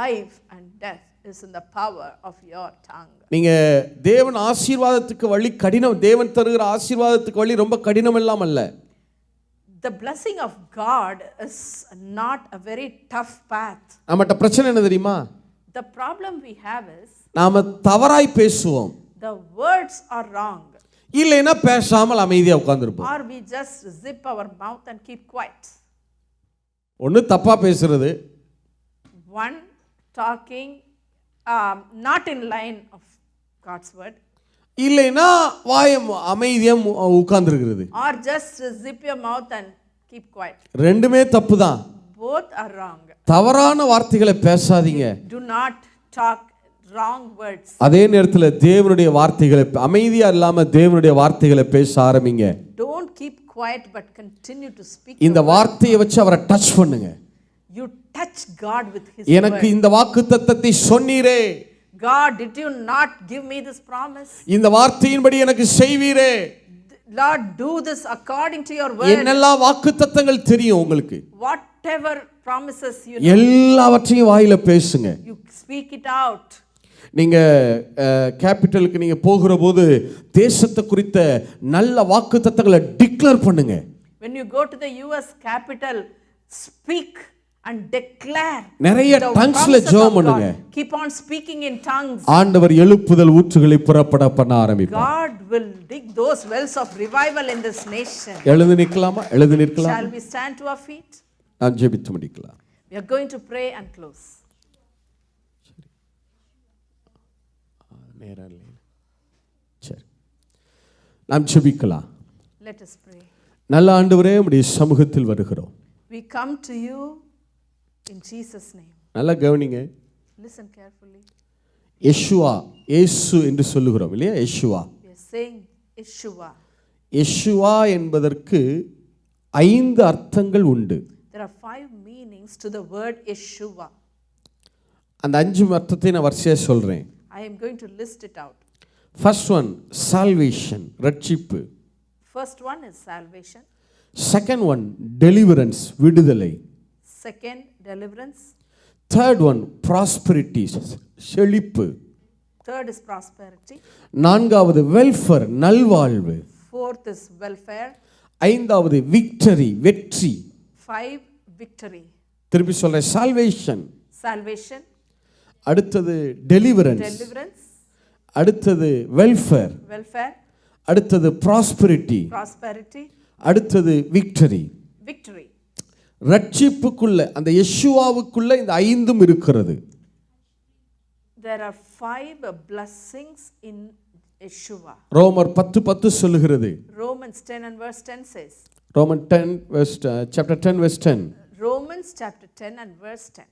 Life and death is in the power of your tongue. நீங்க தேவன் ஆசீர்வாதத்துக்கு வழி கடினம், தேவன் தருகிற ஆசீர்வாதத்துக்கு வழி ரொம்ப கடினம் எல்லாம் அல்ல. The blessing of God is not a very tough path. நம்மட்ட பிரச்சனை என்ன தெரியுமா? The problem we have is நாம தவறாய் பேசுவோம். the words are wrong. இல்லைன்னா பேசாமல் அமைதியா உட்கார்ந்திருப்போம். Or we just zip our mouth and keep quiet. ஒன்னு தப்பா பேசுறது. One, talking not in line of God's word. இல்லைன்னா வாயம் அமைதியா உட்கார்ந்திருக்கிறது. Or just zip your mouth and keep quiet. ரெண்டுமே தப்பு தான். Both are wrong. தவறான வார்த்தைகளை பேசாதீங்க. Do not talk wrong words. அதே நேரத்தில் தேவனுடைய வார்த்தைகளை அமைதியா இல்லாம தேவனுடைய வார்த்தைகளை பேச ஆரம்பிங்க. Don't keep quiet but continue to speak. இந்த வார்த்தையை வச்சு அவரை டச் பண்ணுங்க. You touch God with his எனக்கு word. இந்த வாக்குத்தத்தத்தை சொன்னீரே. God, did you not give me this promise? இந்த வார்த்தையின்படி எனக்கு செய்வீரே. Lord, do this according to your word. என்னெல்லாம் வாக்குத்தத்தங்கள் தெரியும் உங்களுக்கு? Whatever promises you know, எல்லாவற்றையும் வாயில பேசுங்க. you speak it out. நீங்க கேபிட்டலுக்கு நீங்க போகிற போது தேசத்தை குறித்த நல்ல வாக்குத்தத்தங்களை டிக்ளேர் பண்ணுங்க. When you go to the US capital, speak and declare. நிறைய the டங்ஸ்ல promises ஜெபம் of பண்ணுங்க. God. Keep on speaking in tongues. ஆண்டவர் எழுப்புதல் ஊற்றுகளை புறப்பட பண்ண ஆரம்பிப்பார். God will dig those wells of revival in this nation. எழுந்து நிற்கலாமா? எழுந்து நிற்கலாம். Shall we stand to our feet? நான் ஜெபித்து முடிக்கலாம். We are going to pray and close. சரி, நாம் ஜெபிக்கலாம். Let us pray. நல்ல ஆண்டவரே, உம்முடைய சமூகத்தில் வருகிறோம். We come to you in Jesus' name. நல்லா கவனிங்க. Listen carefully. யெஷுவா, இயேசு என்று சொல்லுகிறோம் இல்லையா? Yeshua. We are saying Yeshua. Yeshua என்பதற்கு 5 அர்த்தங்கள் உண்டு. There are 5 meanings to the word Yeshua. அந்த 5 அர்த்தத்தை நான் வரிசையா சொல்றேன். I am going to list it out. First one, salvation, ரட்சிப்பு. First one is salvation. Second one, deliverance, விடுதலை. Second, deliverance. Third one, prosperity, செழிப்பு. Third is prosperity. நான்காவது, welfare, நல்வாழ்வு. Fourth is welfare. ஐந்தாவது, victory, வெற்றி. 5, victory. திருப்பி சொல்றேன், salvation. Salvation. அடுத்தது deliverance. Deliverance. அடுத்தது welfare. Welfare. அடுத்தது prosperity. Prosperity. அடுத்தது victory. Victory. ரட்சிப்புக்குள்ள அந்த யெஷுவாவுக்குள்ள இந்த ஐந்தும் இருக்கிறது. There are 5 blessings in Yeshua. ரோமர் 10:10 சொல்லுகிறது. Romans 10 and verse 10 says. Romans 10 verse chapter 10 verse 10. Romans chapter 10 and verse 10.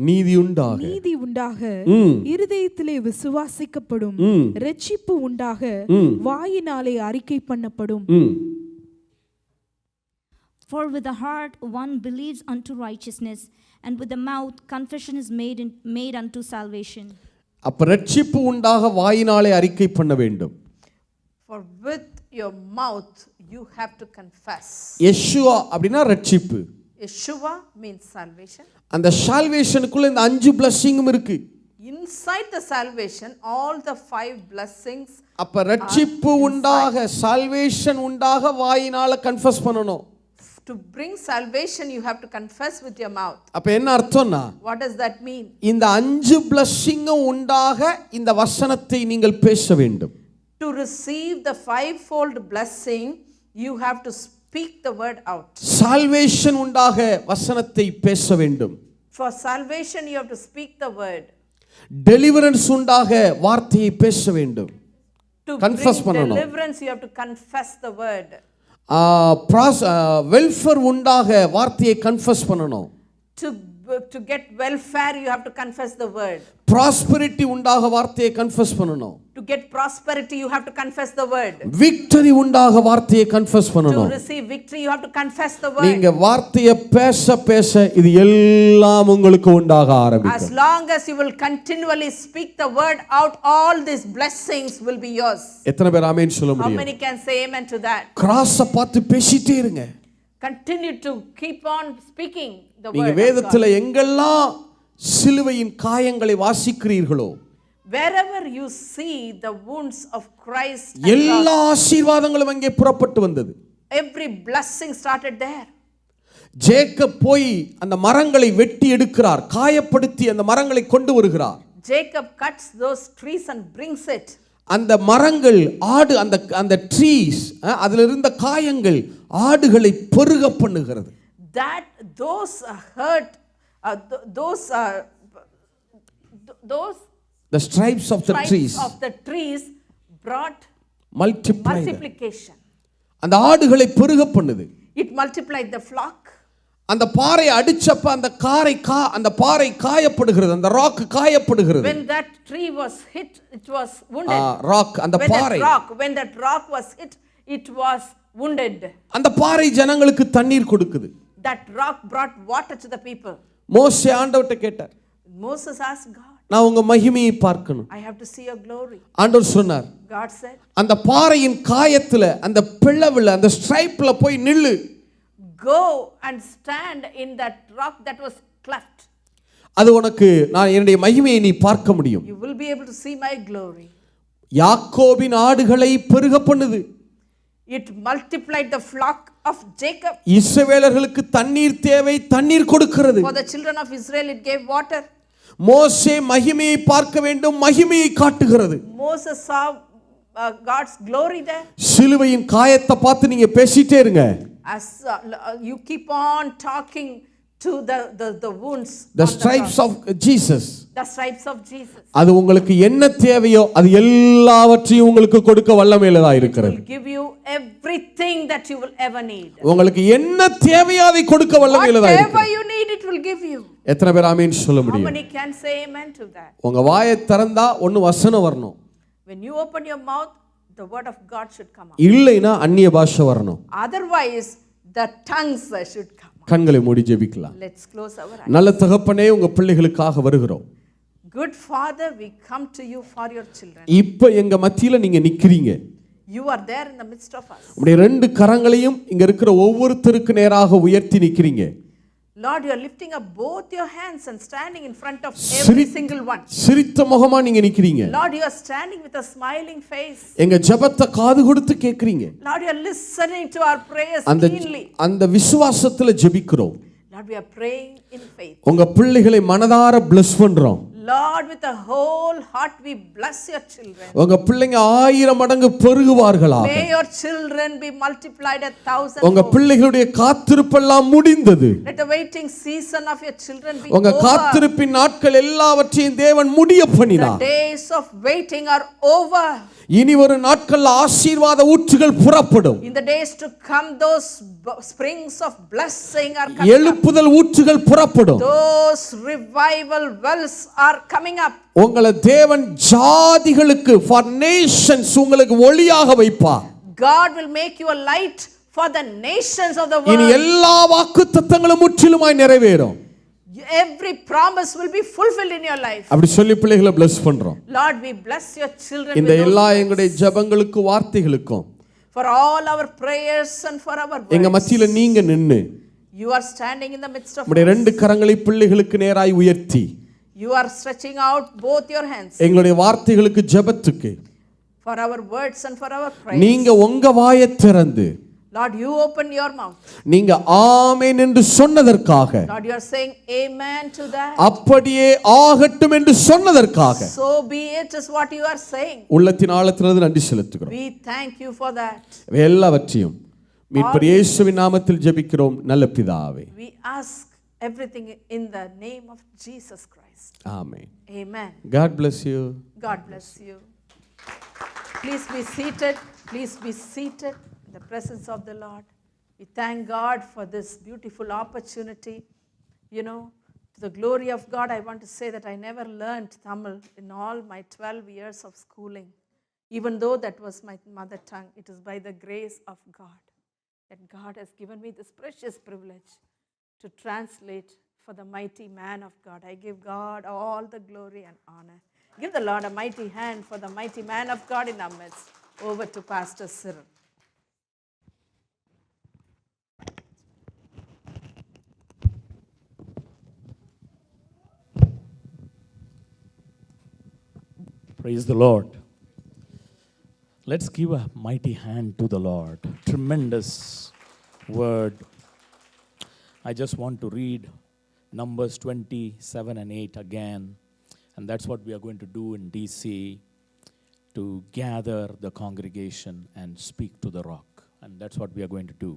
நீதி உண்டாக நீதி உண்டாக இருதயத்திலே விசுவாசிக்கப்படும், ரட்சிப்பு உண்டாக வாயினாலே அறிக்கை பண்ணப்படும். For with the heart one believes unto righteousness, and with the mouth confession is made unto salvation. அப்ப ரட்சிப்பு உண்டாக வாயினாலே அறிக்கை பண்ண வேண்டும். For with your mouth you have to confess. Yeshua அப்படினா ரட்சிப்பு. Yeshua means salvation. அந்த சால்வேஷனுக்குள்ள இந்த 5 blessingum இருக்கு. Inside the salvation all the 5 blessings. அப்ப ரட்சிப்பு உண்டாக salvation உண்டாக வாயினால கன்ஃபஸ் பண்ணனும். To bring salvation you have to confess with your mouth. அப்ப என்ன அர்த்தம்னா, What does that mean? இந்த 5 blessingum உண்டாக இந்த வசனத்தை நீங்கள் பேச வேண்டும். To receive the 5-fold blessing you have to speak the word out. salvation உண்டாக வசனத்தை பேச வேண்டும். For salvation you have to speak the word. deliverance உண்டாக வார்த்தையை பேச வேண்டும். To confess bring பண்ணனும். deliverance you have to confess the word. welfare உண்டாக வார்த்தையை கன்ஃபஸ் பண்ணனும். To get welfare you have to confess the word. prosperity உண்டாக வார்த்தையை கன்ஃபஸ் பண்ணனும். To get prosperity you have to confess the word. victory உண்டாக வார்த்தையை confuse பண்ணனும். To receive victory you have to confess the word. நீங்க வார்த்தையை பேச பேச இது எல்லாம் உங்களுக்கு உண்டாக ஆரம்பிக்கும். As long as you will continually speak the word out, all these blessings will be yours. எத்தனை பேர் ஆமென் சொல்ல How முடியும்? many can say amen to that? கிராஸை பார்த்து பேசிட்டே இருங்க. Continue to keep on speaking the நீங்க word of God. வேதத்துல எங்கெல்லாம் சிலுவையின் காயங்களை வாசிக்கிறீர்களோ, Wherever you see the wounds of Christ, எல்லா ஆசீர்வாதங்களும் அங்கே புறப்பட்டு வந்தது. every blessing started there. Jacob போய் அந்த மரங்களை வெட்டி எடுக்கிறார், காயப்படுத்தி அந்த மரங்களை கொண்டு வருகிறார். Jacob cuts those trees and brings it. அந்த மரங்கள் ஆடு அந்த ட்ரீஸ் அதில் இருந்த காயங்கள் ஆடுகளை பெருக பண்ணுகிறது. That those hurt those the stripes of the trees brought multiplication. அந்த ஆடுகளை பெருக பண்ணுது. It multiplied the flock. அந்த பாறை அடிச்சப்ப அந்த பாறை காயப்படுகிறது, அந்த ராக் காயப்படுகிறது. When that tree was hit, it was wounded. Rock அந்த பாறை. When that rock was hit, it was wounded. அந்த பாறை ஜனங்களுக்கு தண்ணீர் கொடுக்குது. That rock brought water to the people. மோசே ஆண்டவர்ட்ட கேட்டார். Moses asked God, நான் உங்க மகிமையை பார்க்கணும். I have to see your glory. ஆண்டவர் சொன்னார், God said, அந்த பாறையின் காயத்துல அந்த பிளவுல அந்த ஸ்ட்ரைப்ல போய் நில்லு. Go and stand in that rock that was cleft. அது உனக்கு நான் என்னுடைய மகிமையை நீ பார்க்க முடியும். You will be able to see my glory. யாக்கோபின் ஆடுகளை பெருக பண்ணுது. It multiplied the flock of Jacob. இஸ்ரவேலர்களுக்கு தண்ணீர் தேவை, தண்ணீர் கொடுக்கிறது. For the children of Israel it gave water. மோசே மகிமையை பார்க்க வேண்டும், மகிமையை காட்டுகிறது. Moses saw God's glory there. சிலுவையின் காயத்தை பார்த்து நீங்க பேசிட்டே இருங்க. As you keep on talking to the wounds, the stripes of Jesus. The stripes of Jesus. அது உங்களுக்கு என்ன தேவையோ அது எல்லாவற்றையும் உங்களுக்கு கொடுக்க வல்லமையுள்ளதா இருக்கிறது. It will give you everything that you will ever need. உங்களுக்கு என்ன தேவையோ அதை கொடுக்க வல்லமையுள்ளதா இருக்கிறது. Whatever you need it will give you. எத்தனை பேர் ஆமென் சொல்ல How முடியும்? many can say amen to that? உங்க வாயை திறந்தா ஒன்னு வசனம் வரணும். When you open your mouth, the word of God should come out. இல்லைனா அந்நிய பாஷை வரணும். Otherwise the tongues should come out. கண்களை மூடி ஜெபிக்கலாம். Let's close our eyes. நல்ல தகப்பனே, உங்க பிள்ளைகளுக்காக வருகிறோம். Good Father, we come to you for your children. இப்ப எங்க மத்தியில நீங்க நிக்கிறீங்க. You are there in the midst of us. உங்களுடைய ரெண்டு கரங்களையும் இங்க இருக்கிற ஒவ்வொருத்தருக்கு நேராக உயர்த்தி நிக்கிறீங்க. Lord, you are lifting up both your hands and standing in front of every single one. சிரித்த முகமா நீங்க நிக்கிறீங்க. Lord, you are standing with a smiling face. எங்க ஜெபத்தை காது கொடுத்து கேக்குறீங்க. Lord, you are listening to our prayers keenly. அந்த விசுவாசத்துல ஜெபிக்கிறோம். Lord, we are praying in faith. உங்க பிள்ளைகளை மனதார bless பண்றோம். Lord, with a whole heart we bless your children. உங்க பிள்ளைங்க 1000 மடங்கு பெருகுவார்களாக. May your children be multiplied 1,000. உங்க பிள்ளைகளுடைய காத்திருப்பெல்லாம் முடிந்தது. Let the waiting season of your children be உங்க over. காத்திருப்பின் நாட்கள் எல்லாவற்றையும் தேவன் முடிய பண்ணினார். The days of waiting are over. இனி வரும் நாட்கள்ல ஆசீர்வாத ஊற்றுகள் புறப்படும். In the days to come, those springs of blessing are coming up. எழுப்புதல் ஊற்றுகள் புறப்படும். Those revival wells are coming up. உங்களை தேவன் ஜாதிகளுக்கு for nations உங்களுக்கு ஒளியாக வைப்பார். God will make you a light for the nations of the இனி world. எல்லா வாக்குத்தத்தங்களும் முற்றிலுமாய் நிறைவேறும். Every promise will be fulfilled in your life. அப்படி சொல்லி பிள்ளைகளை bless பண்றோம். Lord, we bless your children இந்த with எல்லா those எங்களுடைய ஜெபங்களுக்கு வார்த்தைகளுக்கும் for all our prayers and for our எங்க words. மத்தியில நீங்க நின்னு You are standing in the midst of உங்களுடைய us. ரெண்டு கரங்களை பிள்ளைகளுக்கு நேராய் உயர்த்தி You are stretching out both your hands எங்களுடைய வார்த்தைகளுக்கு ஜெபத்துக்கு for our words and for our prayers. நீங்க உங்க வாயை திறந்து Lord, you open your mouth. நீங்க ஆமென் என்று சொன்னதற்காக, Lord, you are saying amen to that. அப்படியே ஆகட்டும் என்று சொன்னதற்காக So be it is what you are saying. உள்ளத்தின் ஆழத்திலிருந்து நன்றி செலுத்துகிறோம். We thank you for that. எல்லாவற்றையும் மீட்பர் இயேசுவின் நாமத்தில் ஜெபிக்கிறோம் நல்ல பிதாவே. We ask everything in the name of Jesus Christ. Amen. Amen. God bless you. God bless you. Please be seated. Please be seated in the presence of the Lord. We thank God for this beautiful opportunity. You know, to the glory of God, I want to say that I never learned Tamil in all my 12 years of schooling. Even though that was my mother tongue, it is by the grace of God that God has given me this precious privilege to translate for the mighty man of God. I give God all the glory and honor. Give the Lord a mighty hand for the mighty man of God in our midst. Over to Pastor Cyril. Praise the Lord. Let's give a mighty hand to the Lord. Tremendous word. I just want to read Numbers 27 and 8 again. And that's what we are going to do in DC, to gather the congregation and speak to the rock. And that's what we are going to do.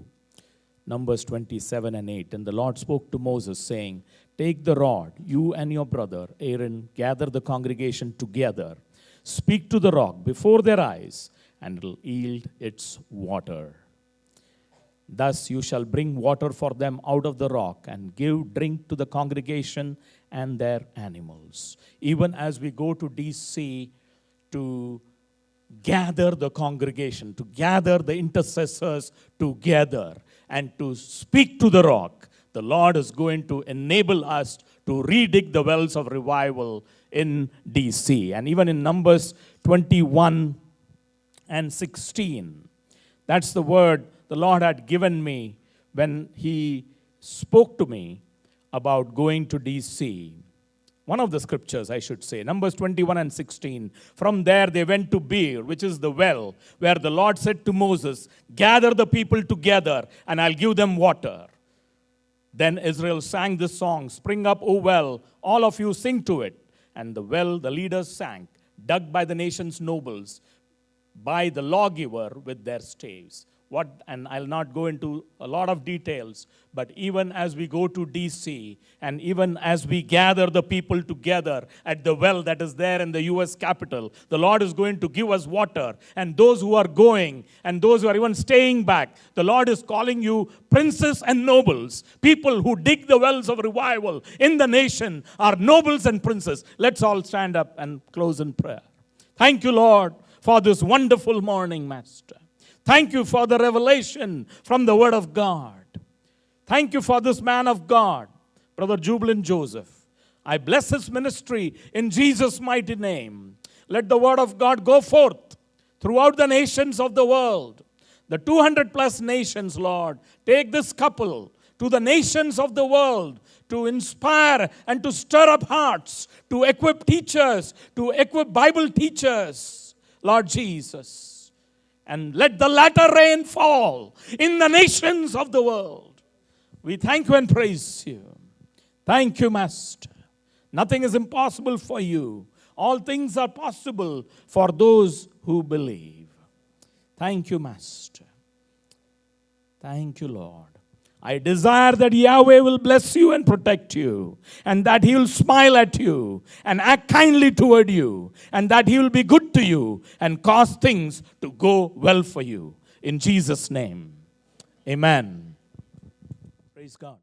Numbers 27 and 8. And the Lord spoke to Moses, saying, "Take the rod, you and your brother Aaron, gather the congregation together. Speak to the rock before their eyes, and it will yield its water. Thus you shall bring water for them out of the rock, and give drink to the congregation and their animals." Even as we go to DC to gather the congregation, to gather the intercessors together, and to speak to the rock, the Lord is going to enable us to redig the wells of revival in DC. And even in Numbers 21 and 16, that's the word the Lord had given me when He spoke to me about going to DC. One of the scriptures, I should say, Numbers 21 and 16. From there they went to Beer, which is the well, where the Lord said to Moses, "Gather the people together, and I'll give them water." Then Israel sang this song, "Spring up, O well, all of you sing to it." And the well, the leaders sang, dug by the nation's nobles, by the lawgiver with their staves. And I'll not go into a lot of details, but even as we go to DC, and even as we gather the people together at the well that is there in the US Capitol, the Lord is going to give us water. And those who are going, and those who are even staying back, the Lord is calling you princes and nobles. People who dig the wells of revival in the nation are nobles and princes. Let's all stand up and close in prayer. Thank you, Lord, for this wonderful morning, Master. Thank you for the revelation from the Word of God. Thank you for this man of God, Brother Jubilant Joseph. I bless his ministry in Jesus' mighty name. Let the word of God go forth throughout the nations of the world. The 200 plus nations, Lord. Take this couple to the nations of the world to inspire and to stir up hearts, to equip teachers, to equip Bible teachers, Lord Jesus. And let the latter rain fall in the nations of the world. We thank you and praise you. Thank you, Master. Nothing is impossible for you. All things are possible for those who believe. Thank you, Master. Thank you, Lord. I desire that Yahweh will bless you and protect you, and that He will smile at you and act kindly toward you, and that He will be good to you and cause things to go well for you. In Jesus' name, amen. Praise God.